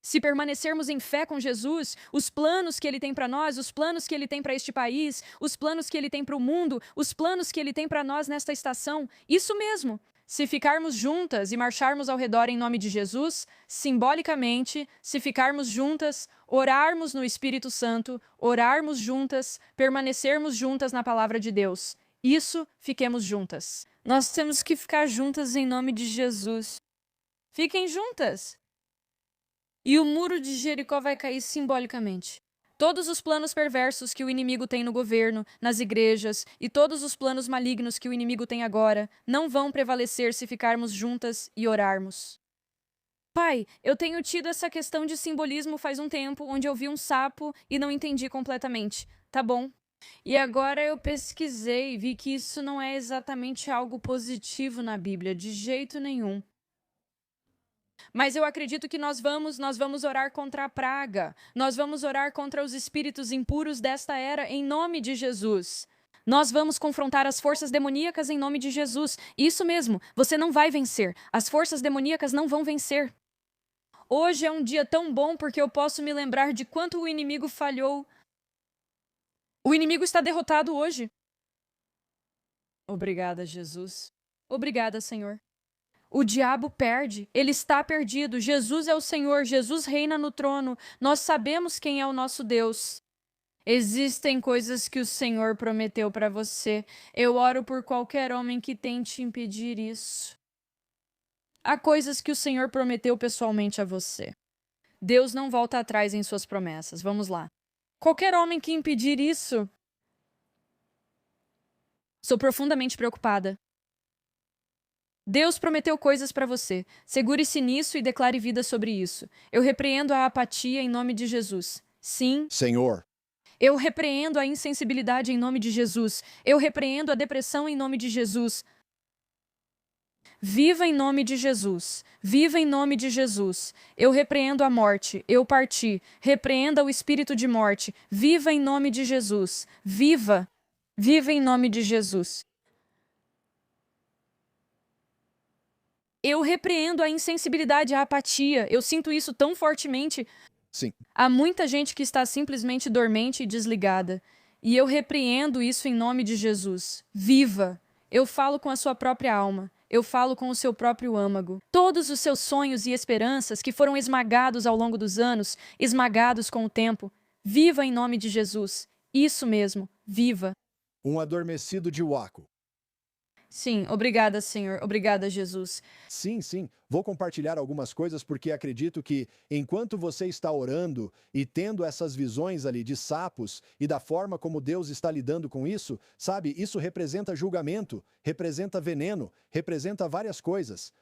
Se permanecermos em fé com Jesus, os planos que Ele tem para nós, os planos que Ele tem para este país, os planos que Ele tem para o mundo, os planos que Ele tem para nós nesta estação, isso mesmo. Se ficarmos juntas e marcharmos ao redor em nome de Jesus, simbolicamente, se ficarmos juntas, orarmos no Espírito Santo, orarmos juntas, permanecermos juntas na palavra de Deus. Isso, fiquemos juntas. Nós temos que ficar juntas em nome de Jesus. Fiquem juntas. E o muro de Jericó vai cair simbolicamente. Todos os planos perversos que o inimigo tem no governo, nas igrejas, e todos os planos malignos que o inimigo tem agora, não vão prevalecer se ficarmos juntas e orarmos. Pai, eu tenho tido essa questão de simbolismo faz um tempo, onde eu vi um sapo e não entendi completamente. Tá bom. E agora eu pesquisei e vi que isso não é exatamente algo positivo na Bíblia, de jeito nenhum. Mas eu acredito que nós vamos orar contra a praga. Nós vamos orar contra os espíritos impuros desta era em nome de Jesus. Nós vamos confrontar as forças demoníacas em nome de Jesus. Isso mesmo, você não vai vencer. As forças demoníacas não vão vencer. Hoje é um dia tão bom porque eu posso me lembrar de quanto o inimigo falhou. O inimigo está derrotado hoje. Obrigada, Jesus. Obrigada, Senhor. O diabo perde, ele está perdido. Jesus é o Senhor, Jesus reina no trono. Nós sabemos quem é o nosso Deus. Existem coisas que o Senhor prometeu para você. Eu oro por qualquer homem que tente impedir isso. Há coisas que o Senhor prometeu pessoalmente a você. Deus não volta atrás em suas promessas. Vamos lá. Qualquer homem que impedir isso... Sou profundamente preocupada. Deus prometeu coisas para você. Segure-se nisso e declare vida sobre isso. Eu repreendo a apatia em nome de Jesus. Sim. Senhor. Eu repreendo a insensibilidade em nome de Jesus. Eu repreendo a depressão em nome de Jesus. Viva em nome de Jesus. Viva em nome de Jesus. Eu repreendo a morte. Eu parti. Repreenda o espírito de morte. Viva em nome de Jesus. Viva. Viva em nome de Jesus. Eu repreendo a insensibilidade, a apatia. Eu sinto isso tão fortemente. Sim. Há muita gente que está simplesmente dormente e desligada. E eu repreendo isso em nome de Jesus. Viva! Eu falo com a sua própria alma. Eu falo com o seu próprio âmago. Todos os seus sonhos e esperanças que foram esmagados ao longo dos anos, esmagados com o tempo. Viva em nome de Jesus. Isso mesmo, viva. Um adormecido de Waco. Sim, obrigada, Senhor. Obrigada, Jesus. Sim, sim. Vou compartilhar algumas coisas porque acredito que, enquanto você está orando e tendo essas visões ali de sapos e da forma como Deus está lidando com isso, sabe, isso representa julgamento, representa veneno, representa várias coisas.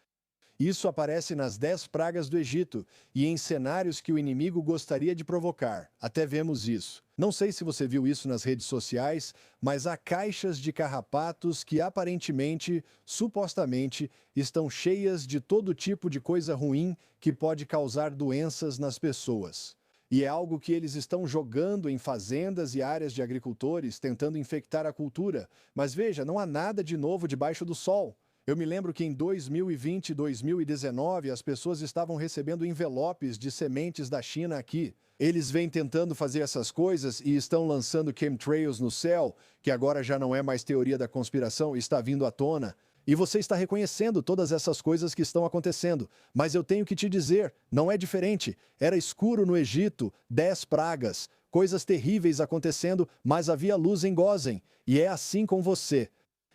Isso aparece nas 10 pragas do Egito e em cenários que o inimigo gostaria de provocar. Até vemos isso. Não sei se você viu isso nas redes sociais, mas há caixas de carrapatos que aparentemente, supostamente, estão cheias de todo tipo de coisa ruim que pode causar doenças nas pessoas. E é algo que eles estão jogando em fazendas e áreas de agricultores, tentando infectar a cultura. Mas veja, não há nada de novo debaixo do sol. Eu me lembro que em 2020 e 2019 as pessoas estavam recebendo envelopes de sementes da China aqui. Eles vêm tentando fazer essas coisas e estão lançando chemtrails no céu, que agora já não é mais teoria da conspiração, está vindo à tona. E você está reconhecendo todas essas coisas que estão acontecendo. Mas eu tenho que te dizer, não é diferente. Era escuro no Egito, 10 pragas, coisas terríveis acontecendo, mas havia luz em Gósen. E é assim com você.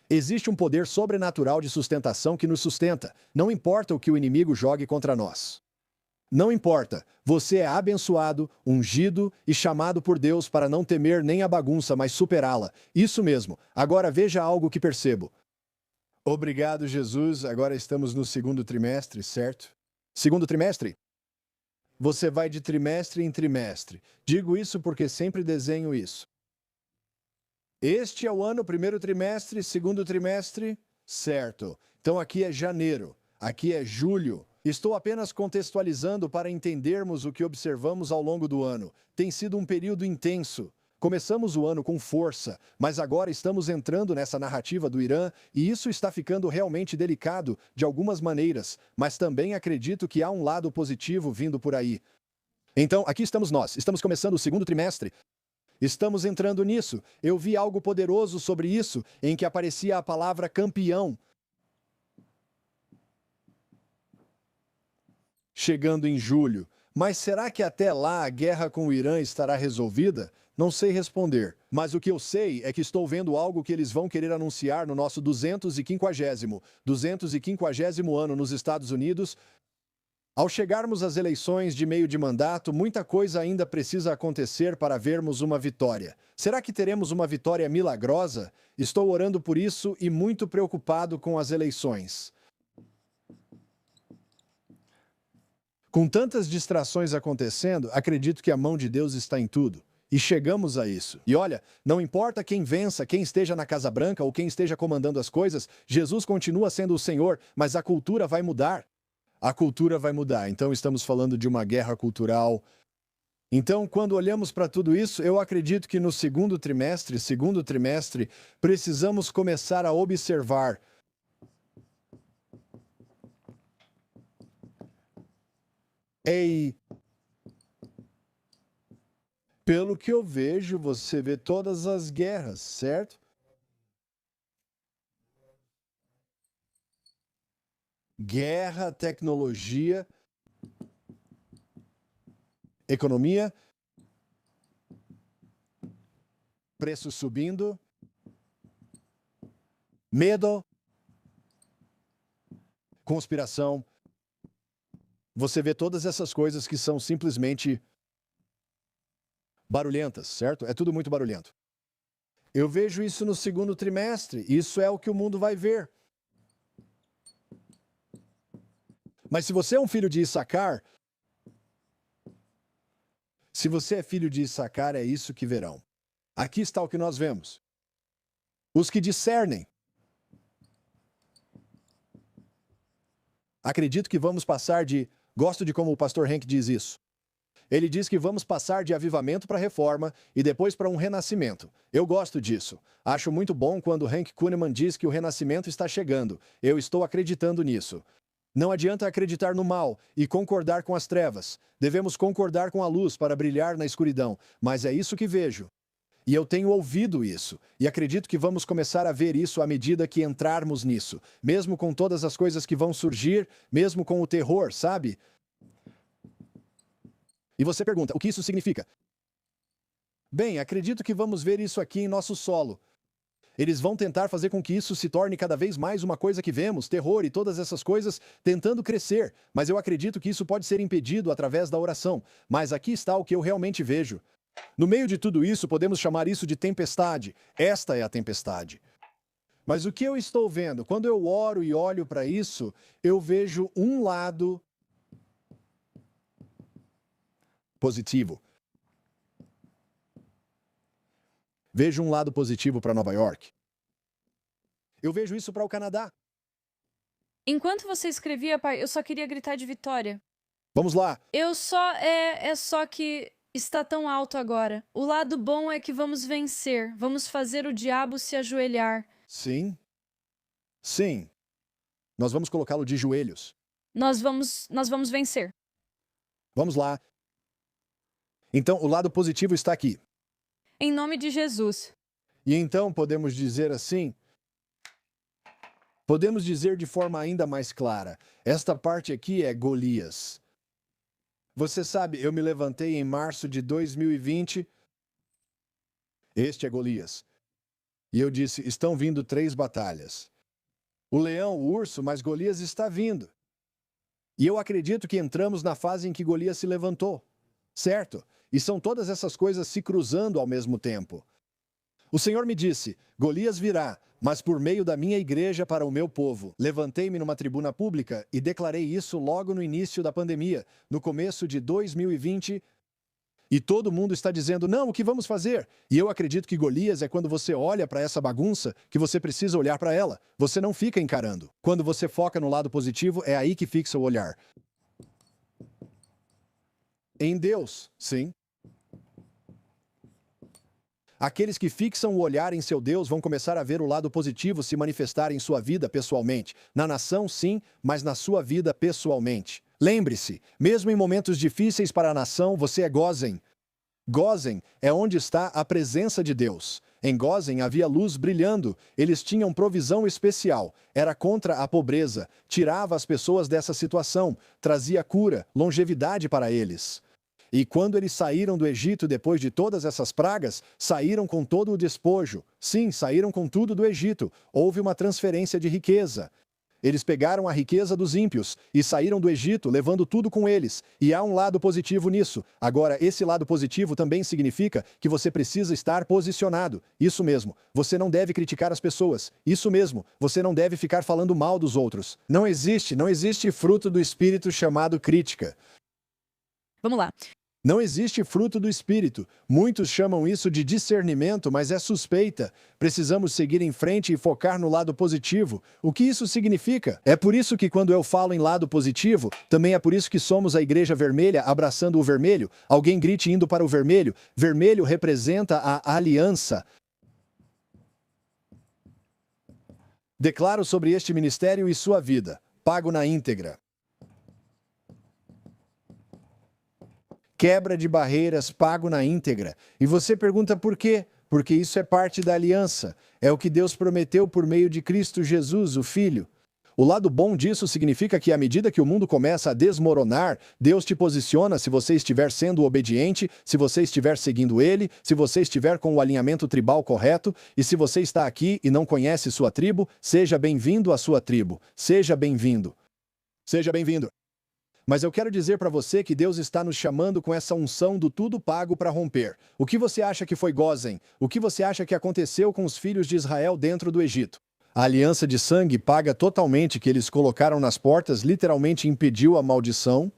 Existe um poder sobrenatural de sustentação que nos sustenta. Não importa o que o inimigo jogue contra nós. Não importa. Você é abençoado, ungido e chamado por Deus para não temer nem a bagunça, mas superá-la. Isso mesmo. Agora veja algo que percebo. Obrigado, Jesus. Agora estamos no segundo trimestre, certo? Segundo trimestre? Você vai de trimestre em trimestre. Digo isso porque sempre desenho isso. Este é o ano, primeiro trimestre, segundo trimestre, certo. Então aqui é janeiro, aqui é julho. Estou apenas contextualizando para entendermos o que observamos ao longo do ano. Tem sido um período intenso. Começamos o ano com força, mas agora estamos entrando nessa narrativa do Irã e isso está ficando realmente delicado de algumas maneiras, mas também acredito que há um lado positivo vindo por aí. Então, aqui estamos nós, estamos começando o segundo trimestre. Estamos entrando nisso. Eu vi algo poderoso sobre isso, em que aparecia a palavra campeão. Chegando em julho. Mas será que até lá a guerra com o Irã estará resolvida? Não sei responder. Mas o que eu sei é que estou vendo algo que eles vão querer anunciar no nosso 250º ano nos Estados Unidos. Ao chegarmos às eleições de meio de mandato, muita coisa ainda precisa acontecer para vermos uma vitória. Será que teremos uma vitória milagrosa? Estou orando por isso e muito preocupado com as eleições. Com tantas distrações acontecendo, acredito que a mão de Deus está em tudo. E chegamos a isso. E olha, não importa quem vença, quem esteja na Casa Branca ou quem esteja comandando as coisas, Jesus continua sendo o Senhor, mas a cultura vai mudar. A cultura vai mudar. Então estamos falando de uma guerra cultural. Então, quando olhamos para tudo isso, eu acredito que no segundo trimestre, precisamos começar a observar. Ei, pelo que eu vejo, você vê todas as guerras, certo? Guerra, tecnologia, economia, preço subindo, medo, conspiração. Você vê todas essas coisas que são simplesmente barulhentas, certo? É tudo muito barulhento. Eu vejo isso no segundo trimestre. Isso é o que o mundo vai ver. Mas se você é um filho de Issacar, se você é filho de Issacar, é isso que verão. Aqui está o que nós vemos. Os que discernem. Acredito que vamos passar de... Gosto de como o pastor Hank diz isso. Ele diz que vamos passar de avivamento para reforma e depois para um renascimento. Eu gosto disso. Acho muito bom quando Hank Kuhneman diz que o renascimento está chegando. Eu estou acreditando nisso. Não adianta acreditar no mal e concordar com as trevas. Devemos concordar com a luz para brilhar na escuridão. Mas é isso que vejo. E eu tenho ouvido isso, e acredito que vamos começar a ver isso à medida que entrarmos nisso, mesmo com todas as coisas que vão surgir, mesmo com o terror, sabe? E você pergunta, o que isso significa? Bem, acredito que vamos ver isso aqui em nosso solo. Eles vão tentar fazer com que isso se torne cada vez mais uma coisa que vemos, terror e todas essas coisas tentando crescer, mas eu acredito que isso pode ser impedido através da oração. Mas aqui está o que eu realmente vejo. No meio de tudo isso, podemos chamar isso de tempestade. Esta é a tempestade. Mas o que eu estou vendo? Quando eu oro e olho para isso, eu vejo um lado positivo. Vejo um lado positivo para Nova York. Eu vejo isso para o Canadá. Enquanto você escrevia, pai, eu só queria gritar de vitória. Vamos lá. É só que está tão alto agora. O lado bom é que vamos vencer. Vamos fazer o diabo se ajoelhar. Sim. Sim. Nós vamos colocá-lo de joelhos. Nós vamos vencer. Vamos lá. Então, o lado positivo está aqui. Em nome de Jesus. E então podemos dizer assim, podemos dizer de forma ainda mais clara, esta parte aqui é Golias. Você sabe, eu me levantei em março de 2020, este é Golias. E eu disse, estão vindo 3 batalhas. O leão, o urso, mas Golias está vindo. E eu acredito que entramos na fase em que Golias se levantou, certo? E são todas essas coisas se cruzando ao mesmo tempo. O Senhor me disse, Golias virá, mas por meio da minha igreja para o meu povo. Levantei-me numa tribuna pública e declarei isso logo no início da pandemia, no começo de 2020. E todo mundo está dizendo, não, o que vamos fazer? E eu acredito que Golias é quando você olha para essa bagunça que você precisa olhar para ela. Você não fica encarando. Quando você foca no lado positivo, é aí que fixa o olhar. Em Deus, sim. Aqueles que fixam o olhar em seu Deus vão começar a ver o lado positivo se manifestar em sua vida pessoalmente. Na nação, sim, mas na sua vida pessoalmente. Lembre-se, mesmo em momentos difíceis para a nação, você é Gósen. Gósen é onde está a presença de Deus. Em Gósen havia luz brilhando, eles tinham provisão especial, era contra a pobreza, tirava as pessoas dessa situação, trazia cura, longevidade para eles. E quando eles saíram do Egito depois de todas essas pragas, saíram com todo o despojo. Sim, saíram com tudo do Egito. Houve uma transferência de riqueza. Eles pegaram a riqueza dos ímpios e saíram do Egito, levando tudo com eles. E há um lado positivo nisso. Agora, esse lado positivo também significa que você precisa estar posicionado. Isso mesmo. Você não deve criticar as pessoas. Isso mesmo. Você não deve ficar falando mal dos outros. Não existe fruto do Espírito chamado crítica. Vamos lá. Não existe fruto do Espírito. Muitos chamam isso de discernimento, mas é suspeita. Precisamos seguir em frente e focar no lado positivo. O que isso significa? É por isso que quando eu falo em lado positivo, também é por isso que somos a Igreja Vermelha abraçando o vermelho. Alguém grite indo para o vermelho. Vermelho representa a aliança. Declaro sobre este ministério e sua vida. Pago na íntegra. Quebra de barreiras, pago na íntegra. E você pergunta por quê? Porque isso é parte da aliança. É o que Deus prometeu por meio de Cristo Jesus, o Filho. O lado bom disso significa que à medida que o mundo começa a desmoronar, Deus te posiciona se você estiver sendo obediente, se você estiver seguindo Ele, se você estiver com o alinhamento tribal correto, e se você está aqui e não conhece sua tribo, seja bem-vindo à sua tribo. Seja bem-vindo. Seja bem-vindo. Mas eu quero dizer para você que Deus está nos chamando com essa unção do tudo pago para romper. O que você acha que foi Gósen? O que você acha que aconteceu com os filhos de Israel dentro do Egito? A aliança de sangue paga totalmente que eles colocaram nas portas, literalmente impediu a maldição.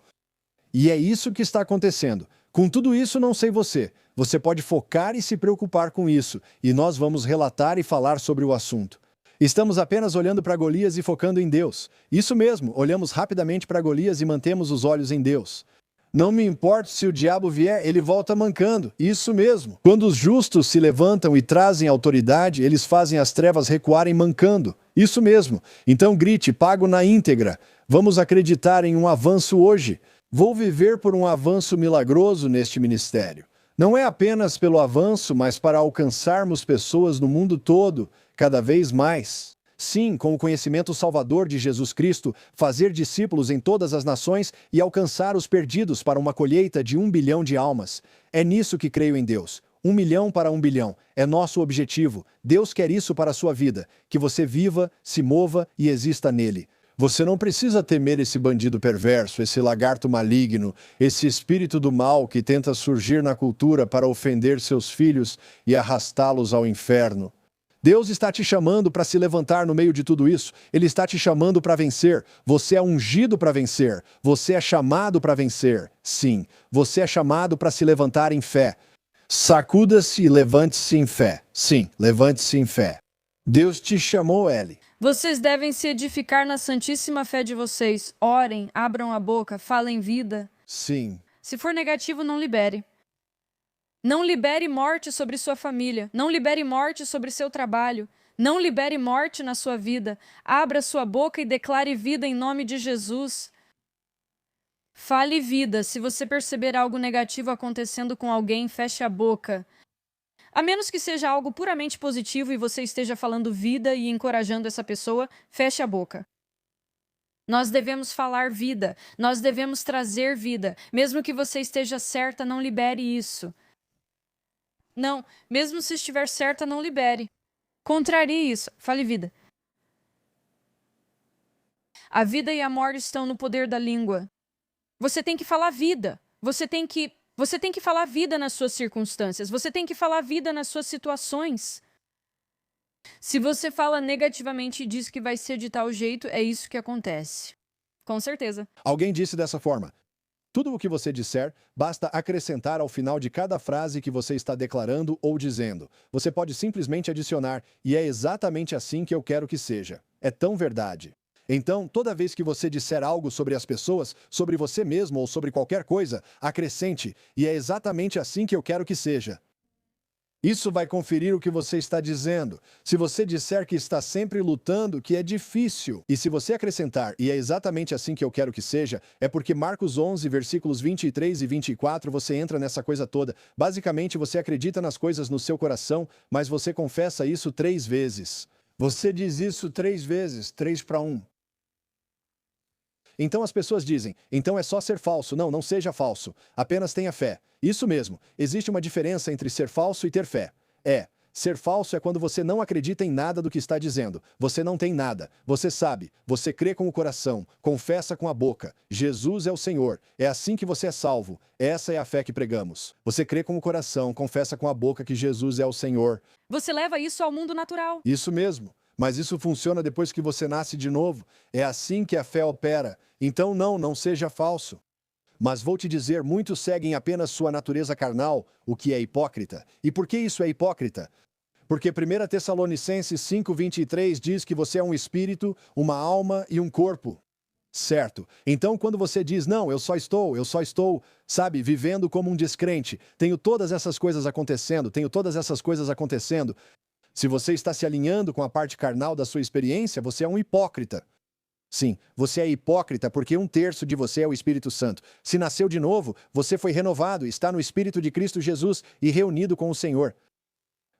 E é isso que está acontecendo. Com tudo isso, não sei você. Você pode focar e se preocupar com isso. E nós vamos relatar e falar sobre o assunto. Estamos apenas olhando para Golias e focando em Deus. Isso mesmo, olhamos rapidamente para Golias e mantemos os olhos em Deus. Não me importa se o diabo vier, ele volta mancando. Isso mesmo. Quando os justos se levantam e trazem autoridade, eles fazem as trevas recuarem mancando. Isso mesmo. Então grite, pago na íntegra. Vamos acreditar em um avanço hoje. Vou viver por um avanço milagroso neste ministério. Não é apenas pelo avanço, mas para alcançarmos pessoas no mundo todo, cada vez mais. Sim, com o conhecimento salvador de Jesus Cristo, fazer discípulos em todas as nações e alcançar os perdidos para uma colheita de 1 bilhão de almas. É nisso que creio em Deus. 1 milhão para 1 bilhão. É nosso objetivo. Deus quer isso para a sua vida. Que você viva, se mova e exista nele. Você não precisa temer esse bandido perverso, esse lagarto maligno, esse espírito do mal que tenta surgir na cultura para ofender seus filhos e arrastá-los ao inferno. Deus está te chamando para se levantar no meio de tudo isso. Ele está te chamando para vencer. Você é ungido para vencer. Você é chamado para vencer. Sim, você é chamado para se levantar em fé. Sacuda-se e levante-se em fé. Sim, levante-se em fé. Deus te chamou, Ellie. Vocês devem se edificar na santíssima fé de vocês. Orem, abram a boca, falem vida. Sim. Se for negativo, não libere. Não libere morte sobre sua família. Não libere morte sobre seu trabalho. Não libere morte na sua vida. Abra sua boca e declare vida em nome de Jesus. Fale vida. Se você perceber algo negativo acontecendo com alguém, feche a boca. A menos que seja algo puramente positivo e você esteja falando vida e encorajando essa pessoa, feche a boca. Nós devemos falar vida. Nós devemos trazer vida. Mesmo que você esteja certa, não libere isso. Não, mesmo se estiver certa, não libere. Contrarie isso. Fale vida. A vida e a morte estão no poder da língua. Você tem que falar vida. Você tem que falar vida nas suas circunstâncias. Você tem que falar vida nas suas situações. Se você fala negativamente e diz que vai ser de tal jeito, é isso que acontece. Com certeza. Alguém disse dessa forma: tudo o que você disser, basta acrescentar ao final de cada frase que você está declarando ou dizendo. Você pode simplesmente adicionar, e é exatamente assim que eu quero que seja. É tão verdade. Então, toda vez que você disser algo sobre as pessoas, sobre você mesmo ou sobre qualquer coisa, acrescente, e é exatamente assim que eu quero que seja. Isso vai conferir o que você está dizendo. Se você disser que está sempre lutando, que é difícil. E se você acrescentar, e é exatamente assim que eu quero que seja, é porque Marcos 11, versículos 23 e 24, você entra nessa coisa toda. Basicamente, você acredita nas coisas no seu coração, mas você confessa isso 3 vezes. Você diz isso 3 vezes, 3 para 1. Então as pessoas dizem, então é só ser falso. Não, não seja falso. Apenas tenha fé. Isso mesmo. Existe uma diferença entre ser falso e ter fé. Ser falso é quando você não acredita em nada do que está dizendo. Você não tem nada. Você sabe. Você crê com o coração. Confessa com a boca. Jesus é o Senhor. É assim que você é salvo. Essa é a fé que pregamos. Você crê com o coração, confessa com a boca que Jesus é o Senhor. Você leva isso ao mundo natural. Isso mesmo. Mas isso funciona depois que você nasce de novo. É assim que a fé opera. Então não seja falso. Mas vou te dizer, muitos seguem apenas sua natureza carnal, o que é hipócrita. E por que isso é hipócrita? Porque 1 Tessalonicenses 5:23 diz que você é um espírito, uma alma e um corpo. Certo. Então, quando você diz, não, eu só estou, sabe, vivendo como um descrente, tenho todas essas coisas acontecendo, se você está se alinhando com a parte carnal da sua experiência, você é um hipócrita. Sim, você é hipócrita porque 1/3 de você é o Espírito Santo. Se nasceu de novo, você foi renovado, está no Espírito de Cristo Jesus e reunido com o Senhor.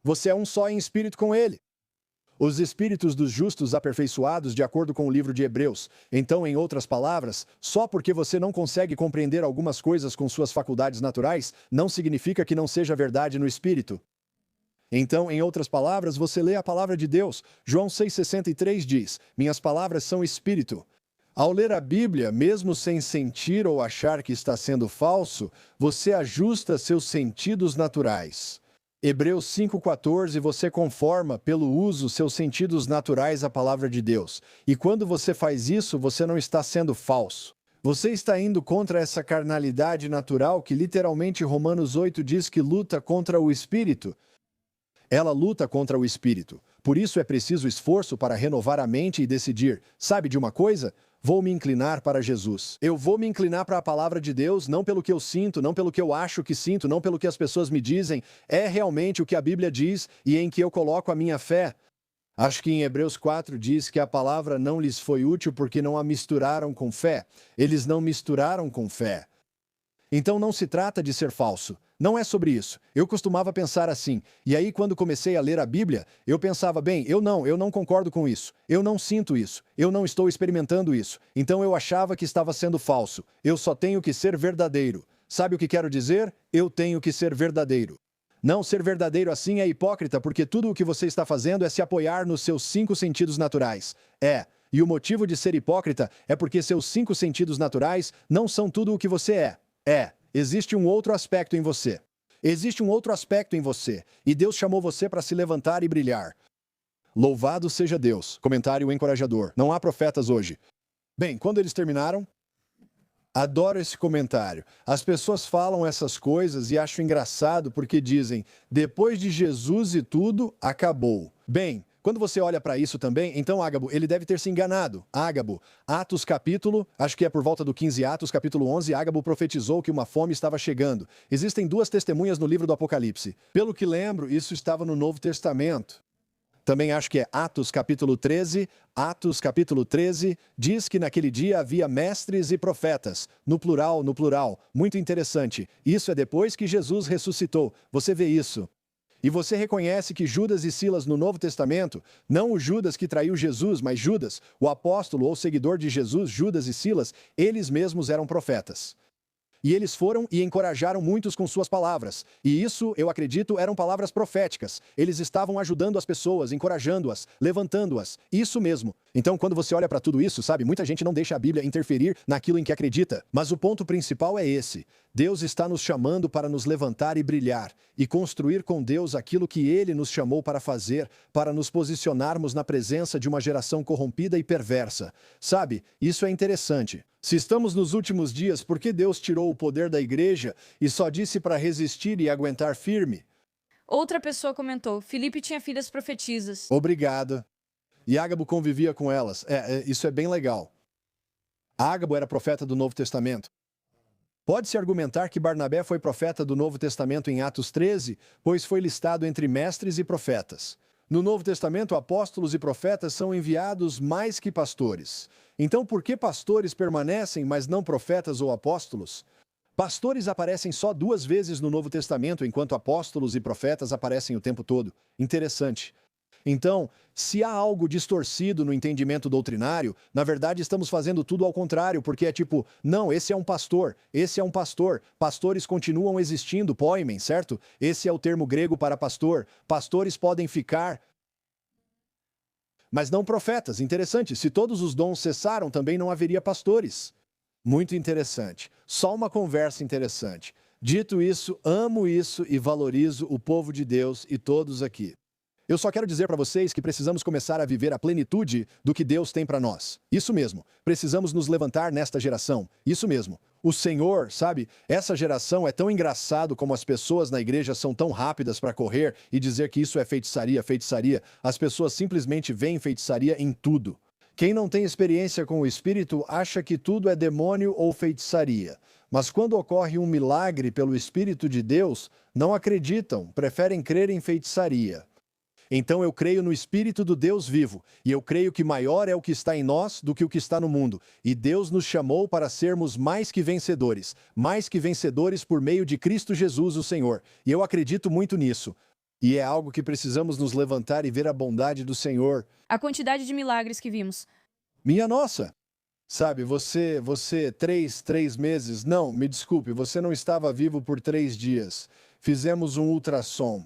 Você é um só em espírito com Ele. Os espíritos dos justos aperfeiçoados de acordo com o livro de Hebreus. Então, em outras palavras, só porque você não consegue compreender algumas coisas com suas faculdades naturais, não significa que não seja verdade no Espírito. Então, em outras palavras, você lê a palavra de Deus. João 6,63 diz, minhas palavras são espírito. Ao ler a Bíblia, mesmo sem sentir ou achar que está sendo falso, você ajusta seus sentidos naturais. Hebreus 5,14, você conforma, pelo uso, seus sentidos naturais à palavra de Deus. E quando você faz isso, você não está sendo falso. Você está indo contra essa carnalidade natural que literalmente Romanos 8 diz que luta contra o espírito. Ela luta contra o espírito. Por isso é preciso esforço para renovar a mente e decidir, sabe de uma coisa? Vou me inclinar para Jesus. Eu vou me inclinar para a palavra de Deus, não pelo que eu sinto, não pelo que eu acho que sinto, não pelo que as pessoas me dizem. É realmente o que a Bíblia diz e em que eu coloco a minha fé. Acho que em Hebreus 4 diz que a palavra não lhes foi útil porque não a misturaram com fé. Eles não misturaram com fé. Então não se trata de ser falso. Não é sobre isso. Eu costumava pensar assim. E aí, quando comecei a ler a Bíblia, eu pensava, bem, eu não concordo com isso. Eu não sinto isso. Eu não estou experimentando isso. Então eu achava que estava sendo falso. Eu só tenho que ser verdadeiro. Sabe o que quero dizer? Eu tenho que ser verdadeiro. Não ser verdadeiro assim é hipócrita, porque tudo o que você está fazendo é se apoiar nos seus 5 sentidos naturais. E o motivo de ser hipócrita é porque seus 5 sentidos naturais não são tudo o que você é. Existe um outro aspecto em você. Existe um outro aspecto em você. E Deus chamou você para se levantar e brilhar. Louvado seja Deus. Comentário encorajador. Não há profetas hoje. Bem, quando eles terminaram... Adoro esse comentário. As pessoas falam essas coisas e acho engraçado porque dizem, depois de Jesus e tudo, acabou. Bem, quando você olha para isso também, então Ágabo, ele deve ter se enganado. Ágabo, Atos capítulo, acho que é por volta do 15 Atos, capítulo 11, Ágabo profetizou que uma fome estava chegando. Existem 2 testemunhas no livro do Apocalipse. Pelo que lembro, isso estava no Novo Testamento. Também acho que é Atos capítulo 13. Atos capítulo 13 diz que naquele dia havia mestres e profetas. No plural. Muito interessante. Isso é depois que Jesus ressuscitou. Você vê isso. E você reconhece que Judas e Silas no Novo Testamento, não o Judas que traiu Jesus, mas Judas, o apóstolo ou seguidor de Jesus, Judas e Silas, eles mesmos eram profetas. E eles foram e encorajaram muitos com suas palavras. E isso, eu acredito, eram palavras proféticas. Eles estavam ajudando as pessoas, encorajando-as, levantando-as. Isso mesmo. Então, quando você olha para tudo isso, sabe, muita gente não deixa a Bíblia interferir naquilo em que acredita. Mas o ponto principal é esse. Deus está nos chamando para nos levantar e brilhar, e construir com Deus aquilo que Ele nos chamou para fazer, para nos posicionarmos na presença de uma geração corrompida e perversa. Sabe, isso é interessante. Se estamos nos últimos dias, por que Deus tirou o poder da igreja e só disse para resistir e aguentar firme? Outra pessoa comentou, Filipe tinha filhas profetisas. Obrigado. E Ágabo convivia com elas. Isso é bem legal. Ágabo era profeta do Novo Testamento. Pode-se argumentar que Barnabé foi profeta do Novo Testamento em Atos 13, pois foi listado entre mestres e profetas. No Novo Testamento, apóstolos e profetas são enviados mais que pastores. Então, por que pastores permanecem, mas não profetas ou apóstolos? Pastores aparecem só 2 vezes no Novo Testamento, enquanto apóstolos e profetas aparecem o tempo todo. Interessante. Então, se há algo distorcido no entendimento doutrinário, na verdade estamos fazendo tudo ao contrário, porque é tipo, não, esse é um pastor, pastores continuam existindo, poimen, certo? Esse é o termo grego para pastor, pastores podem ficar, mas não profetas. Interessante, se todos os dons cessaram, também não haveria pastores. Muito interessante, só uma conversa interessante. Dito isso, amo isso e valorizo o povo de Deus e todos aqui. Eu só quero dizer para vocês que precisamos começar a viver a plenitude do que Deus tem para nós. Isso mesmo. Precisamos nos levantar nesta geração. Isso mesmo. O Senhor, sabe, essa geração é tão engraçado como as pessoas na igreja são tão rápidas para correr e dizer que isso é feitiçaria. As pessoas simplesmente veem feitiçaria em tudo. Quem não tem experiência com o Espírito acha que tudo é demônio ou feitiçaria. Mas quando ocorre um milagre pelo Espírito de Deus, não acreditam, preferem crer em feitiçaria. Então eu creio no Espírito do Deus vivo, e eu creio que maior é o que está em nós do que o que está no mundo. E Deus nos chamou para sermos mais que vencedores por meio de Cristo Jesus, o Senhor. E eu acredito muito nisso. E é algo que precisamos nos levantar e ver a bondade do Senhor. A quantidade de milagres que vimos. Minha nossa! Sabe, você 3 meses, não, me desculpe, você não estava vivo por 3 dias. Fizemos um ultrassom.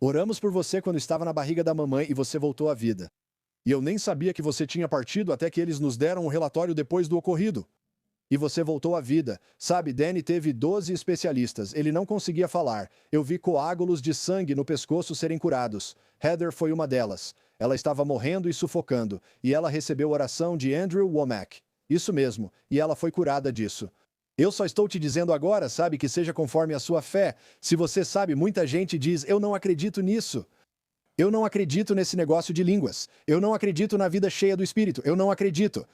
Oramos por você quando estava na barriga da mamãe e você voltou à vida. E eu nem sabia que você tinha partido até que eles nos deram um relatório depois do ocorrido. E você voltou à vida. Sabe, Danny teve 12 especialistas. Ele não conseguia falar. Eu vi coágulos de sangue no pescoço serem curados. Heather foi uma delas. Ela estava morrendo e sufocando. E ela recebeu oração de Andrew Womack. Isso mesmo. E ela foi curada disso. Eu só estou te dizendo agora, sabe, que seja conforme a sua fé. Se você sabe, muita gente diz, eu não acredito nisso. Eu não acredito nesse negócio de línguas. Eu não acredito na vida cheia do Espírito. Eu não acredito.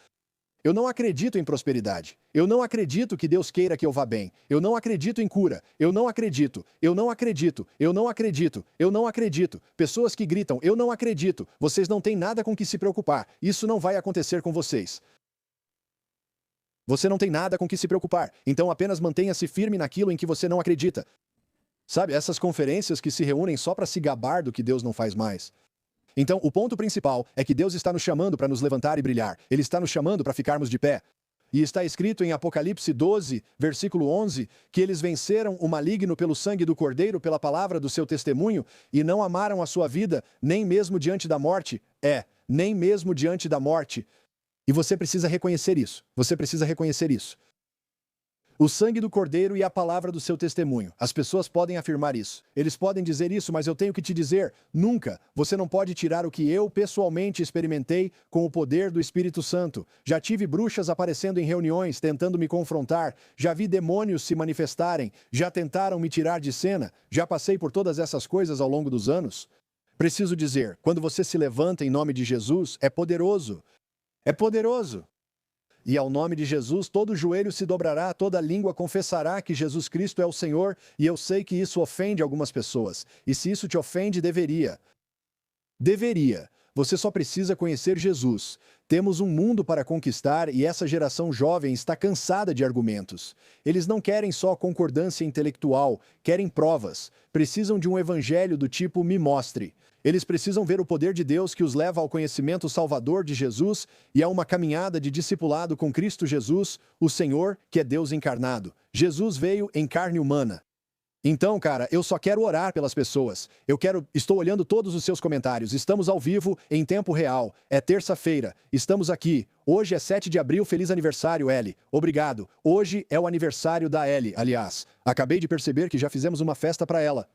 Eu não acredito em prosperidade. Eu não acredito que Deus queira que eu vá bem. Eu não acredito em cura. Eu não acredito. Eu não acredito. Eu não acredito. Eu não acredito. Pessoas que gritam, eu não acredito. Vocês não têm nada com que se preocupar. Isso não vai acontecer com vocês. Você não tem nada com que se preocupar, então apenas mantenha-se firme naquilo em que você não acredita. Sabe, essas conferências que se reúnem só para se gabar do que Deus não faz mais. Então, o ponto principal é que Deus está nos chamando para nos levantar e brilhar. Ele está nos chamando para ficarmos de pé. E está escrito em Apocalipse 12, versículo 11, que eles venceram o maligno pelo sangue do Cordeiro, pela palavra do seu testemunho, e não amaram a sua vida, nem mesmo diante da morte. Nem mesmo diante da morte. E você precisa reconhecer isso. Você precisa reconhecer isso. O sangue do Cordeiro e a palavra do seu testemunho. As pessoas podem afirmar isso. Eles podem dizer isso, mas eu tenho que te dizer, nunca. Você não pode tirar o que eu pessoalmente experimentei com o poder do Espírito Santo. Já tive bruxas aparecendo em reuniões, tentando me confrontar. Já vi demônios se manifestarem. Já tentaram me tirar de cena. Já passei por todas essas coisas ao longo dos anos. Preciso dizer, quando você se levanta em nome de Jesus, é poderoso. É poderoso. E ao nome de Jesus, todo joelho se dobrará, toda língua confessará que Jesus Cristo é o Senhor, e eu sei que isso ofende algumas pessoas. E se isso te ofende, deveria. Deveria. Você só precisa conhecer Jesus. Temos um mundo para conquistar e essa geração jovem está cansada de argumentos. Eles não querem só concordância intelectual, querem provas. Precisam de um evangelho do tipo me mostre. Eles precisam ver o poder de Deus que os leva ao conhecimento salvador de Jesus e a uma caminhada de discipulado com Cristo Jesus, o Senhor, que é Deus encarnado. Jesus veio em carne humana. Então, cara, eu só quero orar pelas pessoas. Estou olhando todos os seus comentários. Estamos ao vivo, em tempo real. É terça-feira. Estamos aqui. Hoje é 7 de abril. Feliz aniversário, Ellie. Obrigado. Hoje é o aniversário da Ellie, aliás. Acabei de perceber que já fizemos uma festa para ela.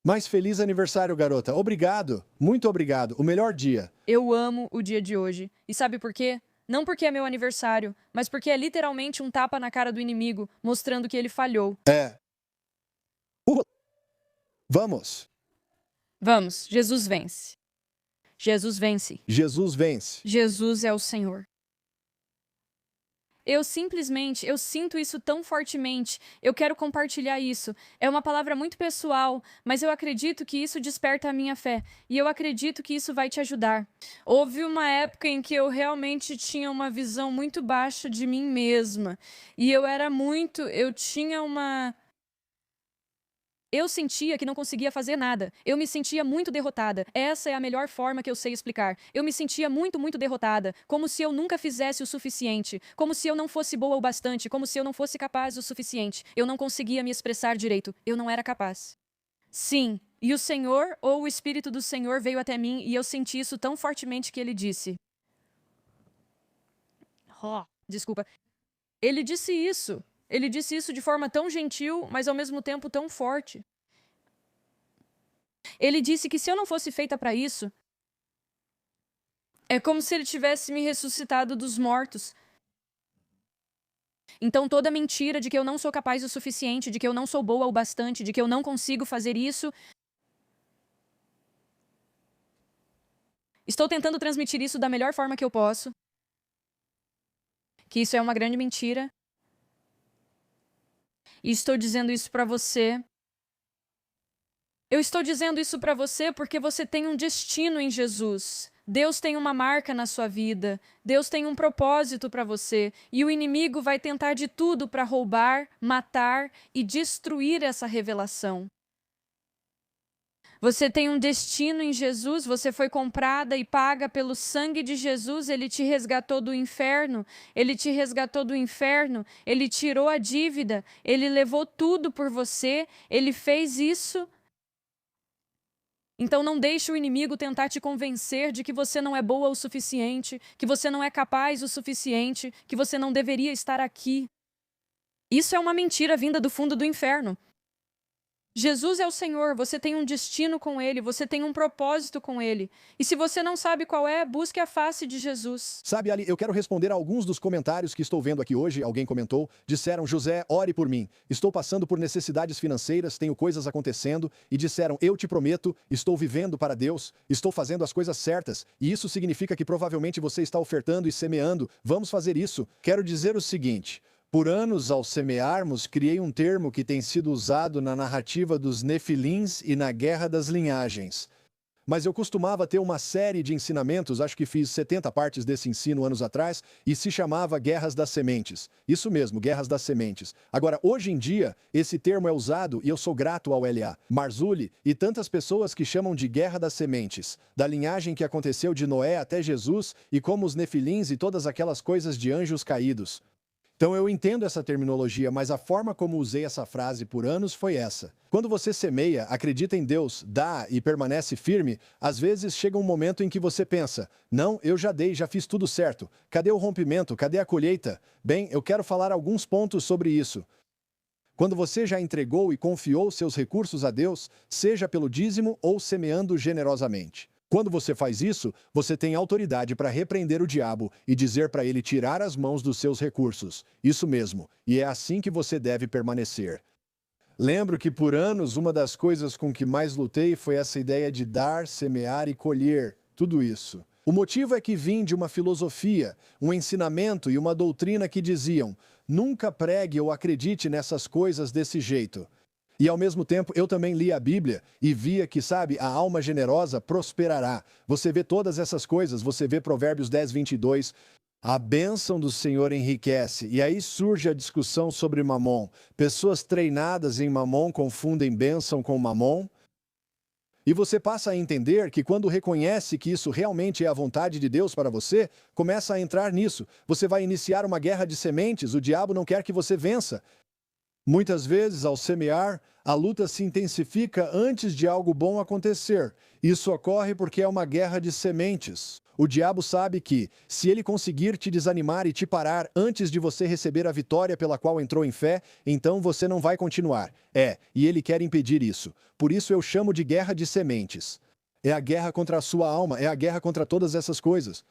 Mas feliz aniversário, garota. Obrigado. Muito obrigado. O melhor dia. Eu amo o dia de hoje. E sabe por quê? Não porque é meu aniversário, mas porque é literalmente um tapa na cara do inimigo, mostrando que ele falhou. Vamos. Vamos, Jesus vence. Jesus vence. Jesus vence. Jesus é o Senhor. Eu sinto isso tão fortemente. Eu quero compartilhar isso. É uma palavra muito pessoal, mas eu acredito que isso desperta a minha fé. E eu acredito que isso vai te ajudar. Houve uma época em que eu realmente tinha uma visão muito baixa de mim mesma. E eu sentia que não conseguia fazer nada. Eu me sentia muito derrotada. Essa é a melhor forma que eu sei explicar. Eu me sentia muito, muito derrotada. Como se eu nunca fizesse o suficiente. Como se eu não fosse boa o bastante. Como se eu não fosse capaz o suficiente. Eu não conseguia me expressar direito. Eu não era capaz. Sim, e o Senhor, ou o Espírito do Senhor, veio até mim e eu senti isso tão fortemente que ele disse... Desculpa. Ele disse isso. Ele disse isso de forma tão gentil, mas ao mesmo tempo tão forte. Ele disse que se eu não fosse feita para isso, é como se ele tivesse me ressuscitado dos mortos. Então toda mentira de que eu não sou capaz o suficiente, de que eu não sou boa o bastante, de que eu não consigo fazer isso... Estou tentando transmitir isso da melhor forma que eu posso. Que isso é uma grande mentira. E estou dizendo isso para você. Eu estou dizendo isso para você porque você tem um destino em Jesus. Deus tem uma marca na sua vida. Deus tem um propósito para você. E o inimigo vai tentar de tudo para roubar, matar e destruir essa revelação. Você tem um destino em Jesus, você foi comprada e paga pelo sangue de Jesus, ele te resgatou do inferno, ele te resgatou do inferno, ele tirou a dívida, ele levou tudo por você, ele fez isso. Então não deixe o inimigo tentar te convencer de que você não é boa o suficiente, que você não é capaz o suficiente, que você não deveria estar aqui. Isso é uma mentira vinda do fundo do inferno. Jesus é o Senhor, você tem um destino com Ele, você tem um propósito com Ele. E se você não sabe qual é, busque a face de Jesus. Sabe, Ali, eu quero responder a alguns dos comentários que estou vendo aqui hoje. Alguém comentou, disseram, José, ore por mim. Estou passando por necessidades financeiras, tenho coisas acontecendo. E disseram, eu te prometo, estou vivendo para Deus, estou fazendo as coisas certas. E isso significa que provavelmente você está ofertando e semeando. Vamos fazer isso. Quero dizer o seguinte... Por anos, ao semearmos, criei um termo que tem sido usado na narrativa dos nefilins e na guerra das linhagens. Mas eu costumava ter uma série de ensinamentos, acho que fiz 70 partes desse ensino anos atrás, e se chamava Guerras das Sementes. Isso mesmo, Guerras das Sementes. Agora, hoje em dia, esse termo é usado, e eu sou grato ao L.A. Marzulli e tantas pessoas que chamam de Guerra das Sementes, da linhagem que aconteceu de Noé até Jesus, e como os nefilins e todas aquelas coisas de anjos caídos. Então eu entendo essa terminologia, mas a forma como usei essa frase por anos foi essa. Quando você semeia, acredita em Deus, dá e permanece firme, às vezes chega um momento em que você pensa, não, eu já dei, já fiz tudo certo. Cadê o rompimento? Cadê a colheita? Bem, eu quero falar alguns pontos sobre isso. Quando você já entregou e confiou seus recursos a Deus, seja pelo dízimo ou semeando generosamente. Quando você faz isso, você tem autoridade para repreender o diabo e dizer para ele tirar as mãos dos seus recursos. Isso mesmo, e é assim que você deve permanecer. Lembro que por anos uma das coisas com que mais lutei foi essa ideia de dar, semear e colher, tudo isso. O motivo é que vim de uma filosofia, um ensinamento e uma doutrina que diziam: nunca pregue ou acredite nessas coisas desse jeito. E ao mesmo tempo, eu também li a Bíblia e via que, sabe, a alma generosa prosperará. Você vê todas essas coisas, você vê Provérbios 10, 22. A bênção do Senhor enriquece. E aí surge a discussão sobre Mamon. Pessoas treinadas em Mamon confundem bênção com Mamon. E você passa a entender que quando reconhece que isso realmente é a vontade de Deus para você, começa a entrar nisso. Você vai iniciar uma guerra de sementes, o diabo não quer que você vença. Muitas vezes, ao semear, a luta se intensifica antes de algo bom acontecer. Isso ocorre porque é uma guerra de sementes. O diabo sabe que, se ele conseguir te desanimar e te parar antes de você receber a vitória pela qual entrou em fé, então você não vai continuar. E ele quer impedir isso. Por isso eu chamo de guerra de sementes. É a guerra contra a sua alma, é a guerra contra todas essas coisas.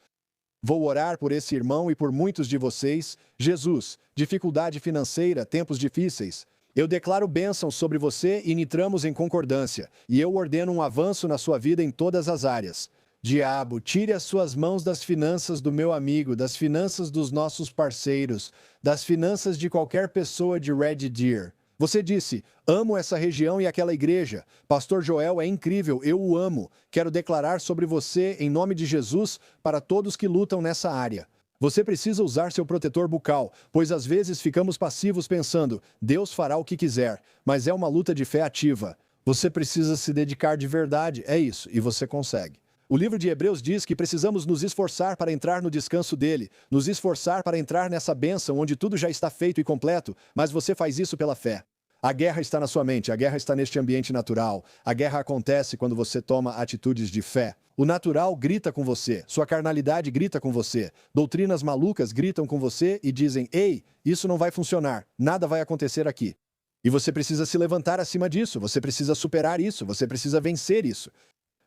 Vou orar por esse irmão e por muitos de vocês. Jesus, dificuldade financeira, tempos difíceis. Eu declaro bênção sobre você e entramos em concordância. E eu ordeno um avanço na sua vida em todas as áreas. Diabo, tire as suas mãos das finanças do meu amigo, das finanças dos nossos parceiros, das finanças de qualquer pessoa de Red Deer. Você disse, amo essa região e aquela igreja. Pastor Joel é incrível, eu o amo. Quero declarar sobre você, em nome de Jesus, para todos que lutam nessa área. Você precisa usar seu protetor bucal, pois às vezes ficamos passivos pensando, Deus fará o que quiser, mas é uma luta de fé ativa. Você precisa se dedicar de verdade, é isso, e você consegue. O livro de Hebreus diz que precisamos nos esforçar para entrar no descanso dele, nos esforçar para entrar nessa bênção onde tudo já está feito e completo, mas você faz isso pela fé. A guerra está na sua mente, a guerra está neste ambiente natural. A guerra acontece quando você toma atitudes de fé. O natural grita com você, sua carnalidade grita com você, doutrinas malucas gritam com você e dizem, ei, isso não vai funcionar, nada vai acontecer aqui. E você precisa se levantar acima disso, você precisa superar isso, você precisa vencer isso.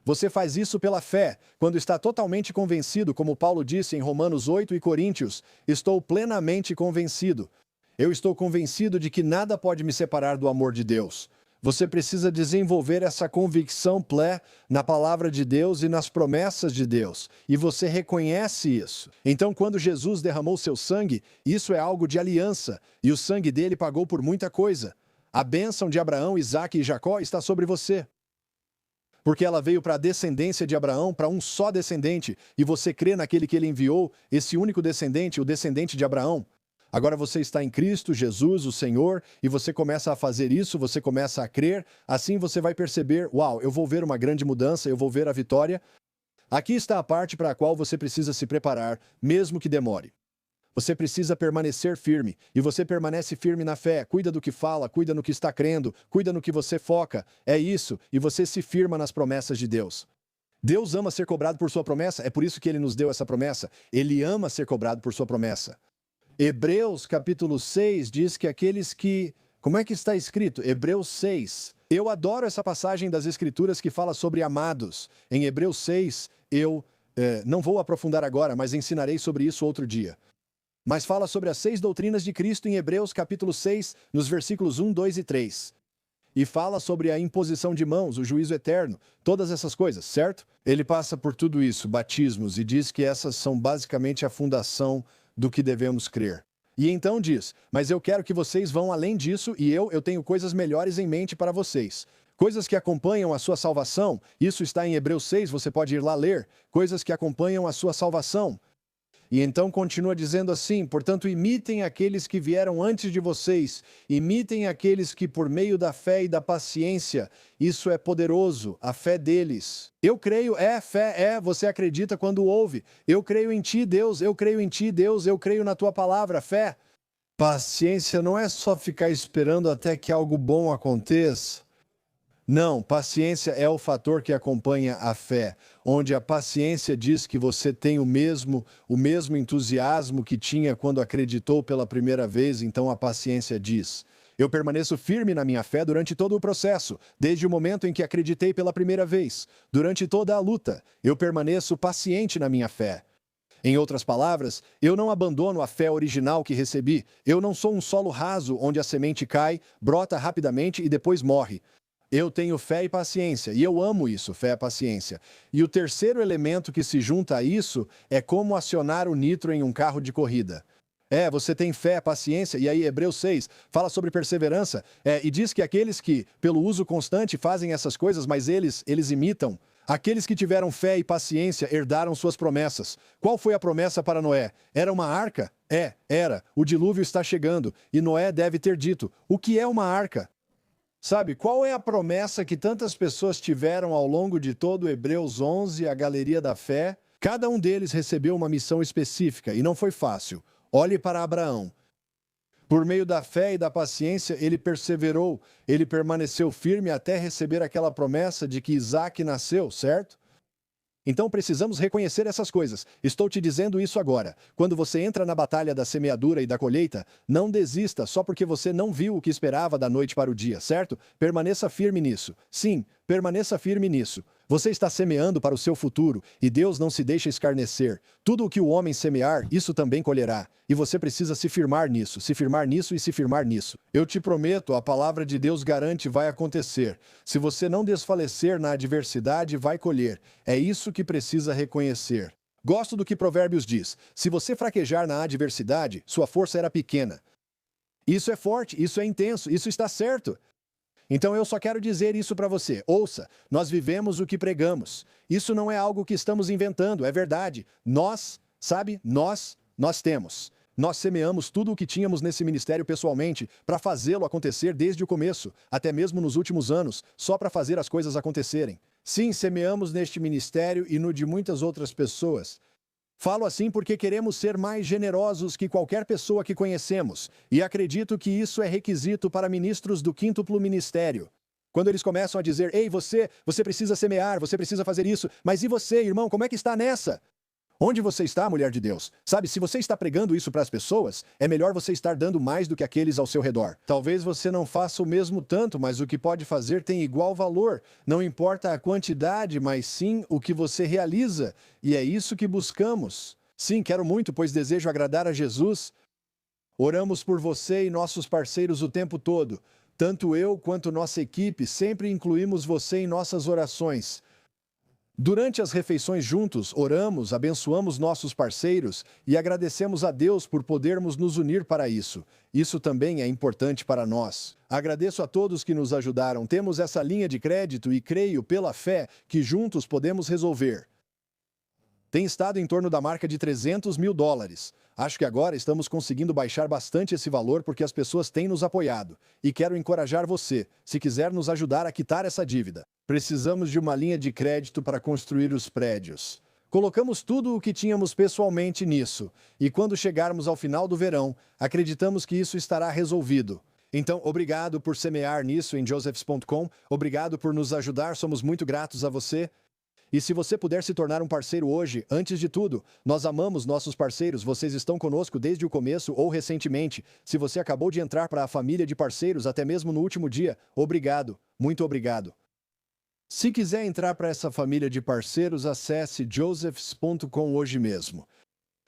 Você faz isso pela fé, quando está totalmente convencido, como Paulo disse em Romanos 8 e Coríntios, estou plenamente convencido. Eu estou convencido de que nada pode me separar do amor de Deus. Você precisa desenvolver essa convicção na palavra de Deus e nas promessas de Deus. E você reconhece isso. Então, quando Jesus derramou seu sangue, isso é algo de aliança. E o sangue dele pagou por muita coisa. A bênção de Abraão, Isaque e Jacó está sobre você. Porque ela veio para a descendência de Abraão, para um só descendente. E você crê naquele que ele enviou, esse único descendente, o descendente de Abraão. Agora você está em Cristo, Jesus, o Senhor, e você começa a fazer isso, você começa a crer, assim você vai perceber, uau, eu vou ver uma grande mudança, eu vou ver a vitória. Aqui está a parte para a qual você precisa se preparar, mesmo que demore. Você precisa permanecer firme, e você permanece firme na fé, cuida do que fala, cuida no que está crendo, cuida no que você foca, é isso, e você se firma nas promessas de Deus. Deus ama ser cobrado por sua promessa, é por isso que Ele nos deu essa promessa, Ele ama ser cobrado por sua promessa. Hebreus capítulo 6 diz que aqueles que... Como é que está escrito? Hebreus 6. Eu adoro essa passagem das Escrituras que fala sobre amados. Em Hebreus 6, eu não vou aprofundar agora, mas ensinarei sobre isso outro dia. Mas fala sobre as 6 doutrinas de Cristo em Hebreus capítulo 6, nos versículos 1, 2 e 3. E fala sobre a imposição de mãos, o juízo eterno, todas essas coisas, certo? Ele passa por tudo isso, batismos, e diz que essas são basicamente a fundação do que devemos crer. E então diz, mas eu quero que vocês vão além disso e eu tenho coisas melhores em mente para vocês. Coisas que acompanham a sua salvação. Isso está em Hebreus 6, você pode ir lá ler. Coisas que acompanham a sua salvação. E então continua dizendo assim: portanto, imitem aqueles que vieram antes de vocês, imitem aqueles que por meio da fé e da paciência, isso é poderoso, a fé deles. Eu creio, fé, você acredita quando ouve. Eu creio em ti, Deus, eu creio em ti, Deus, eu creio na tua palavra, fé. Paciência não é só ficar esperando até que algo bom aconteça. Não, paciência é o fator que acompanha a fé, onde a paciência diz que você tem o mesmo entusiasmo que tinha quando acreditou pela primeira vez, então a paciência diz: eu permaneço firme na minha fé durante todo o processo, desde o momento em que acreditei pela primeira vez, durante toda a luta, eu permaneço paciente na minha fé. Em outras palavras, eu não abandono a fé original que recebi, eu não sou um solo raso onde a semente cai, brota rapidamente e depois morre. Eu tenho fé e paciência, e eu amo isso, fé e paciência. E o terceiro elemento que se junta a isso é como acionar o nitro em um carro de corrida. Você tem fé, paciência, e aí Hebreus 6 fala sobre perseverança, e diz que aqueles que, pelo uso constante, fazem essas coisas, mas eles imitam. Aqueles que tiveram fé e paciência herdaram suas promessas. Qual foi a promessa para Noé? Era uma arca? Era. O dilúvio está chegando, e Noé deve ter dito: o que é uma arca? Sabe, qual é a promessa que tantas pessoas tiveram ao longo de todo Hebreus 11, a galeria da fé? Cada um deles recebeu uma missão específica e não foi fácil. Olhe para Abraão. Por meio da fé e da paciência, ele perseverou, ele permaneceu firme até receber aquela promessa de que Isaac nasceu, certo? Então precisamos reconhecer essas coisas. Estou te dizendo isso agora. Quando você entra na batalha da semeadura e da colheita, não desista só porque você não viu o que esperava da noite para o dia, certo? Permaneça firme nisso. Sim, permaneça firme nisso. Você está semeando para o seu futuro e Deus não se deixa escarnecer. Tudo o que o homem semear, isso também colherá. E você precisa se firmar nisso e se firmar nisso. Eu te prometo, a palavra de Deus garante vai acontecer. Se você não desfalecer na adversidade, vai colher. É isso que precisa reconhecer. Gosto do que Provérbios diz: se você fraquejar na adversidade, sua força era pequena. Isso é forte, isso é intenso, isso está certo. Então eu só quero dizer isso para você. Ouça, nós vivemos o que pregamos. Isso não é algo que estamos inventando, é verdade. Nós temos. Nós semeamos tudo o que tínhamos nesse ministério pessoalmente para fazê-lo acontecer desde o começo, até mesmo nos últimos anos, só para fazer as coisas acontecerem. Sim, semeamos neste ministério e no de muitas outras pessoas. Falo assim porque queremos ser mais generosos que qualquer pessoa que conhecemos, e acredito que isso é requisito para ministros do quíntuplo ministério. Quando eles começam a dizer: ei, você precisa semear, você precisa fazer isso, mas e você, irmão, como é que está nessa? Onde você está, mulher de Deus? Sabe, se você está pregando isso para as pessoas, é melhor você estar dando mais do que aqueles ao seu redor. Talvez você não faça o mesmo tanto, mas o que pode fazer tem igual valor. Não importa a quantidade, mas sim o que você realiza. E é isso que buscamos. Sim, quero muito, pois desejo agradar a Jesus. Oramos por você e nossos parceiros o tempo todo. Tanto eu quanto nossa equipe sempre incluímos você em nossas orações. Durante as refeições juntos, oramos, abençoamos nossos parceiros e agradecemos a Deus por podermos nos unir para isso. Isso também é importante para nós. Agradeço a todos que nos ajudaram. Temos essa linha de crédito e creio, pela fé, que juntos podemos resolver. Tem estado em torno da marca de $300 mil. Acho que agora estamos conseguindo baixar bastante esse valor porque as pessoas têm nos apoiado. E quero encorajar você, se quiser nos ajudar a quitar essa dívida. Precisamos de uma linha de crédito para construir os prédios. Colocamos tudo o que tínhamos pessoalmente nisso. E quando chegarmos ao final do verão, acreditamos que isso estará resolvido. Então, obrigado por semear nisso em josephs.com. Obrigado por nos ajudar, somos muito gratos a você. E se você puder se tornar um parceiro hoje, antes de tudo, nós amamos nossos parceiros, vocês estão conosco desde o começo ou recentemente. Se você acabou de entrar para a família de parceiros, até mesmo no último dia, obrigado, muito obrigado. Se quiser entrar para essa família de parceiros, acesse josephs.com hoje mesmo.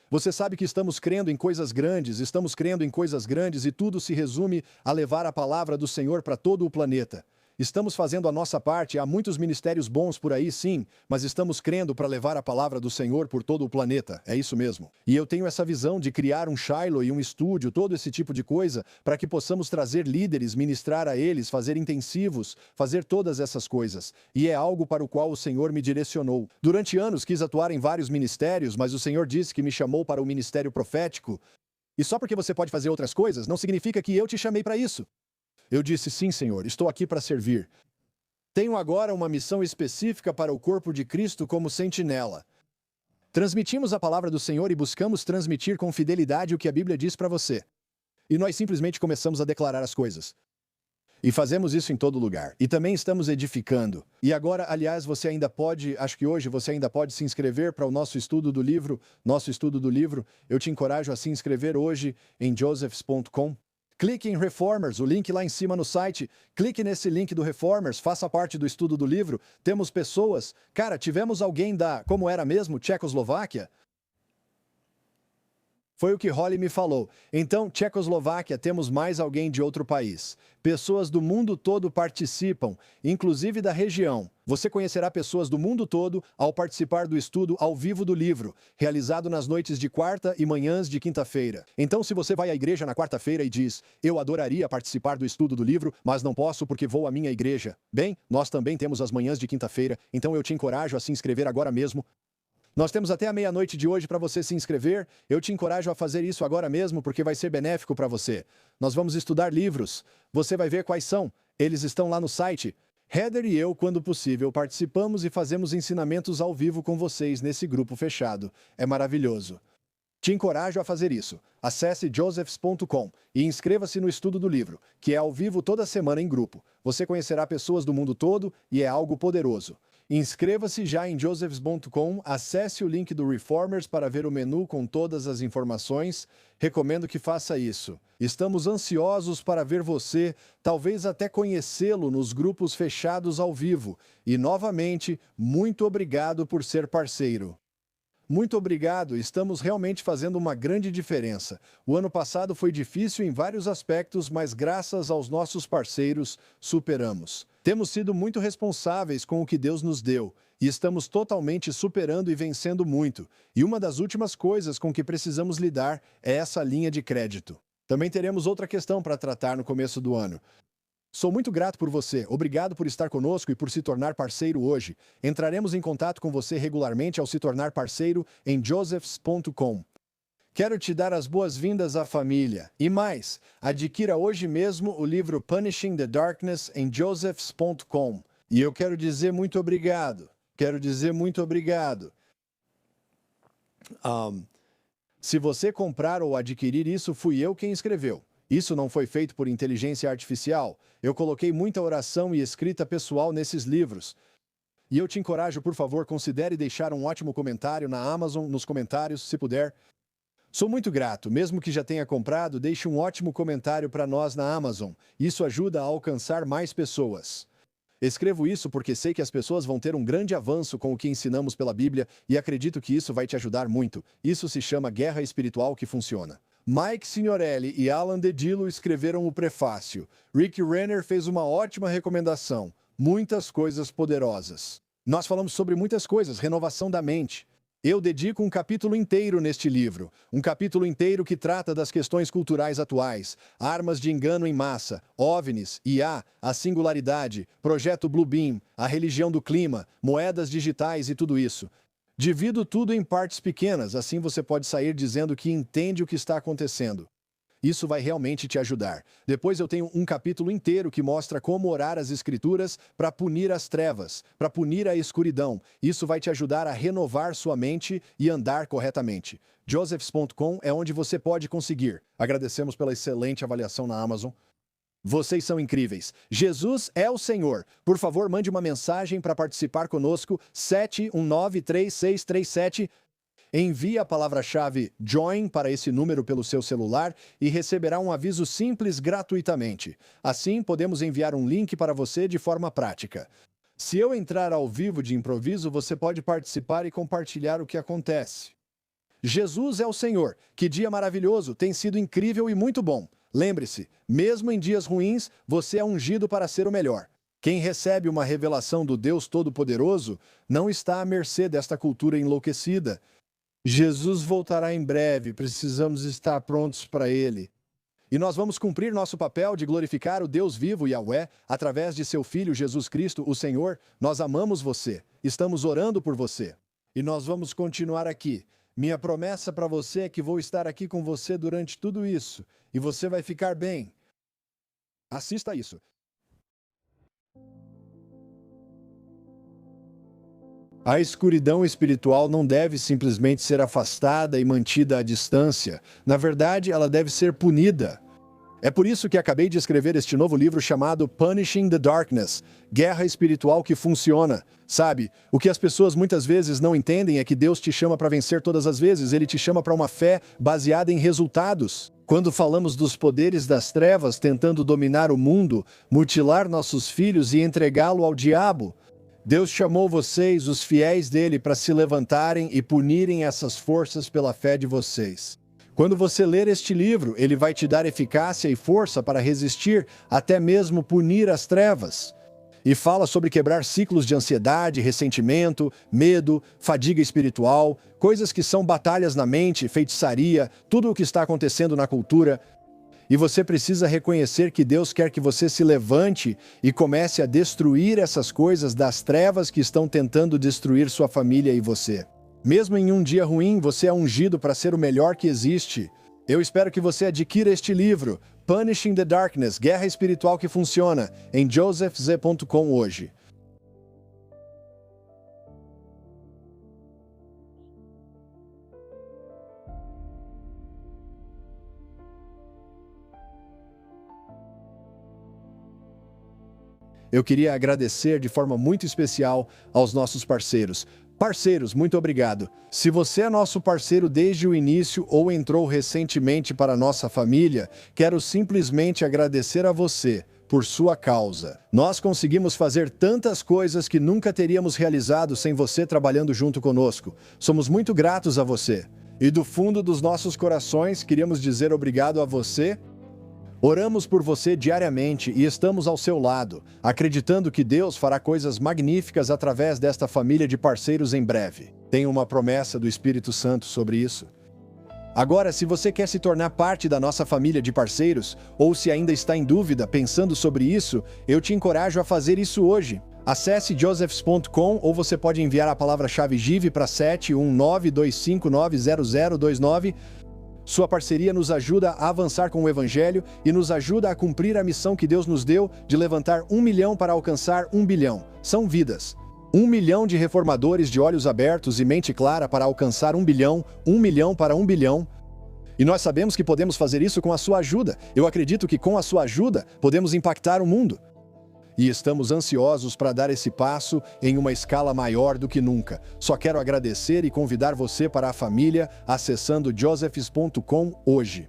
Você sabe que estamos crendo em coisas grandes e tudo se resume a levar a palavra do Senhor para todo o planeta. Estamos fazendo a nossa parte, há muitos ministérios bons por aí, sim, mas estamos crendo para levar a palavra do Senhor por todo o planeta, é isso mesmo. E eu tenho essa visão de criar um Shiloh e um estúdio, todo esse tipo de coisa, para que possamos trazer líderes, ministrar a eles, fazer intensivos, fazer todas essas coisas. E é algo para o qual o Senhor me direcionou. Durante anos quis atuar em vários ministérios, mas o Senhor disse que me chamou para o ministério profético. E só porque você pode fazer outras coisas, não significa que eu te chamei para isso. Eu disse, sim, Senhor, estou aqui para servir. Tenho agora uma missão específica para o corpo de Cristo como sentinela. Transmitimos a palavra do Senhor e buscamos transmitir com fidelidade o que a Bíblia diz para você. E nós simplesmente começamos a declarar as coisas. E fazemos isso em todo lugar. E também estamos edificando. E agora, aliás, você ainda pode, acho que hoje você ainda pode se inscrever para o nosso estudo do livro. Eu te encorajo a se inscrever hoje em josephs.com. Clique em Reformers, o link lá em cima no site. Clique nesse link do Reformers, faça parte do estudo do livro. Temos pessoas... Cara, tivemos alguém da... Como era mesmo? Tchecoslováquia? Foi o que Holly me falou. Então, Tchecoslováquia, temos mais alguém de outro país. Pessoas do mundo todo participam, inclusive da região. Você conhecerá pessoas do mundo todo ao participar do estudo ao vivo do livro, realizado nas noites de quarta e manhãs de quinta-feira. Então, se você vai à igreja na quarta-feira e diz, eu adoraria participar do estudo do livro, mas não posso porque vou à minha igreja. Bem, nós também temos as manhãs de quinta-feira, então eu te encorajo a se inscrever agora mesmo. Nós temos até a meia-noite de hoje para você se inscrever. Eu te encorajo a fazer isso agora mesmo porque vai ser benéfico para você. Nós vamos estudar livros. Você vai ver quais são. Eles estão lá no site. Heather e eu, quando possível, participamos e fazemos ensinamentos ao vivo com vocês nesse grupo fechado. É maravilhoso. Te encorajo a fazer isso. Acesse josephs.com e inscreva-se no estudo do livro, que é ao vivo toda semana em grupo. Você conhecerá pessoas do mundo todo e é algo poderoso. Inscreva-se já em josephs.com, acesse o link do Reformers para ver o menu com todas as informações. Recomendo que faça isso. Estamos ansiosos para ver você, talvez até conhecê-lo nos grupos fechados ao vivo. E, novamente, muito obrigado por ser parceiro. Muito obrigado, estamos realmente fazendo uma grande diferença. O ano passado foi difícil em vários aspectos, mas graças aos nossos parceiros, superamos. Temos sido muito responsáveis com o que Deus nos deu, e estamos totalmente superando e vencendo muito. E uma das últimas coisas com que precisamos lidar é essa linha de crédito. Também teremos outra questão para tratar no começo do ano. Sou muito grato por você, obrigado por estar conosco e por se tornar parceiro hoje. Entraremos em contato com você regularmente ao se tornar parceiro em josephs.com. Quero te dar as boas-vindas à família. E mais, adquira hoje mesmo o livro Punishing the Darkness em josephs.com. E eu quero dizer muito obrigado. Se você comprar ou adquirir isso, fui eu quem escreveu. Isso não foi feito por inteligência artificial. Eu coloquei muita oração e escrita pessoal nesses livros. E eu te encorajo, por favor, considere deixar um ótimo comentário na Amazon, nos comentários, se puder. Sou muito grato. Mesmo que já tenha comprado, deixe um ótimo comentário para nós na Amazon. Isso ajuda a alcançar mais pessoas. Escrevo isso porque sei que as pessoas vão ter um grande avanço com o que ensinamos pela Bíblia e acredito que isso vai te ajudar muito. Isso se chama guerra espiritual que funciona. Mike Signorelli e Alan Dedillo escreveram o prefácio. Rick Renner fez uma ótima recomendação. Muitas coisas poderosas. Nós falamos sobre muitas coisas, renovação da mente. Eu dedico um capítulo inteiro neste livro. Um capítulo inteiro que trata das questões culturais atuais. Armas de engano em massa, OVNIs, IA, a singularidade, projeto Bluebeam, a religião do clima, moedas digitais e tudo isso. Divido tudo em partes pequenas, assim você pode sair dizendo que entende o que está acontecendo. Isso vai realmente te ajudar. Depois eu tenho um capítulo inteiro que mostra como orar as Escrituras para punir as trevas, para punir a escuridão. Isso vai te ajudar a renovar sua mente e andar corretamente. Josephs.com é onde você pode conseguir. Agradecemos pela excelente avaliação na Amazon. Vocês são incríveis. Jesus é o Senhor. Por favor, mande uma mensagem para participar conosco, 7193637. Envie a palavra-chave JOIN para esse número pelo seu celular e receberá um aviso simples gratuitamente. Assim, podemos enviar um link para você de forma prática. Se eu entrar ao vivo de improviso, você pode participar e compartilhar o que acontece. Jesus é o Senhor. Que dia maravilhoso, tem sido incrível e muito bom. Lembre-se, mesmo em dias ruins, você é ungido para ser o melhor. Quem recebe uma revelação do Deus Todo-Poderoso não está à mercê desta cultura enlouquecida. Jesus voltará em breve, precisamos estar prontos para Ele. E nós vamos cumprir nosso papel de glorificar o Deus vivo, Yahweh, através de seu Filho Jesus Cristo, o Senhor. Nós amamos você, estamos orando por você. E nós vamos continuar aqui. Minha promessa para você é que vou estar aqui com você durante tudo isso, e você vai ficar bem. Assista isso. A escuridão espiritual não deve simplesmente ser afastada e mantida à distância. Na verdade, ela deve ser punida. É por isso que acabei de escrever este novo livro chamado Punishing the Darkness, Guerra Espiritual que Funciona. Sabe, o que as pessoas muitas vezes não entendem é que Deus te chama para vencer todas as vezes, Ele te chama para uma fé baseada em resultados. Quando falamos dos poderes das trevas tentando dominar o mundo, mutilar nossos filhos e entregá-lo ao diabo, Deus chamou vocês, os fiéis dele, para se levantarem e punirem essas forças pela fé de vocês. Quando você ler este livro, ele vai te dar eficácia e força para resistir, até mesmo punir as trevas. E fala sobre quebrar ciclos de ansiedade, ressentimento, medo, fadiga espiritual, coisas que são batalhas na mente, feitiçaria, tudo o que está acontecendo na cultura. E você precisa reconhecer que Deus quer que você se levante e comece a destruir essas coisas das trevas que estão tentando destruir sua família e você. Mesmo em um dia ruim, você é ungido para ser o melhor que existe. Eu espero que você adquira este livro, Punishing the Darkness, Guerra Espiritual que Funciona, em josephz.com hoje. Eu queria agradecer de forma muito especial aos nossos parceiros. Parceiros, muito obrigado. Se você é nosso parceiro desde o início ou entrou recentemente para a nossa família, quero simplesmente agradecer a você por sua causa. Nós conseguimos fazer tantas coisas que nunca teríamos realizado sem você trabalhando junto conosco. Somos muito gratos a você. E do fundo dos nossos corações, queríamos dizer obrigado a você. Oramos por você diariamente e estamos ao seu lado, acreditando que Deus fará coisas magníficas através desta família de parceiros em breve. Tenho uma promessa do Espírito Santo sobre isso. Agora, se você quer se tornar parte da nossa família de parceiros, ou se ainda está em dúvida pensando sobre isso, eu te encorajo a fazer isso hoje. Acesse josephs.com ou você pode enviar a palavra-chave GIV para 71925900029. Sua parceria nos ajuda a avançar com o Evangelho e nos ajuda a cumprir a missão que Deus nos deu de levantar 1 milhão para alcançar 1 bilhão. São vidas. 1 milhão de reformadores de olhos abertos e mente clara para alcançar 1 bilhão, 1 milhão para 1 bilhão. E nós sabemos que podemos fazer isso com a sua ajuda. Eu acredito que com a sua ajuda podemos impactar o mundo. E estamos ansiosos para dar esse passo em uma escala maior do que nunca. Só quero agradecer e convidar você para a família acessando josephs.com hoje.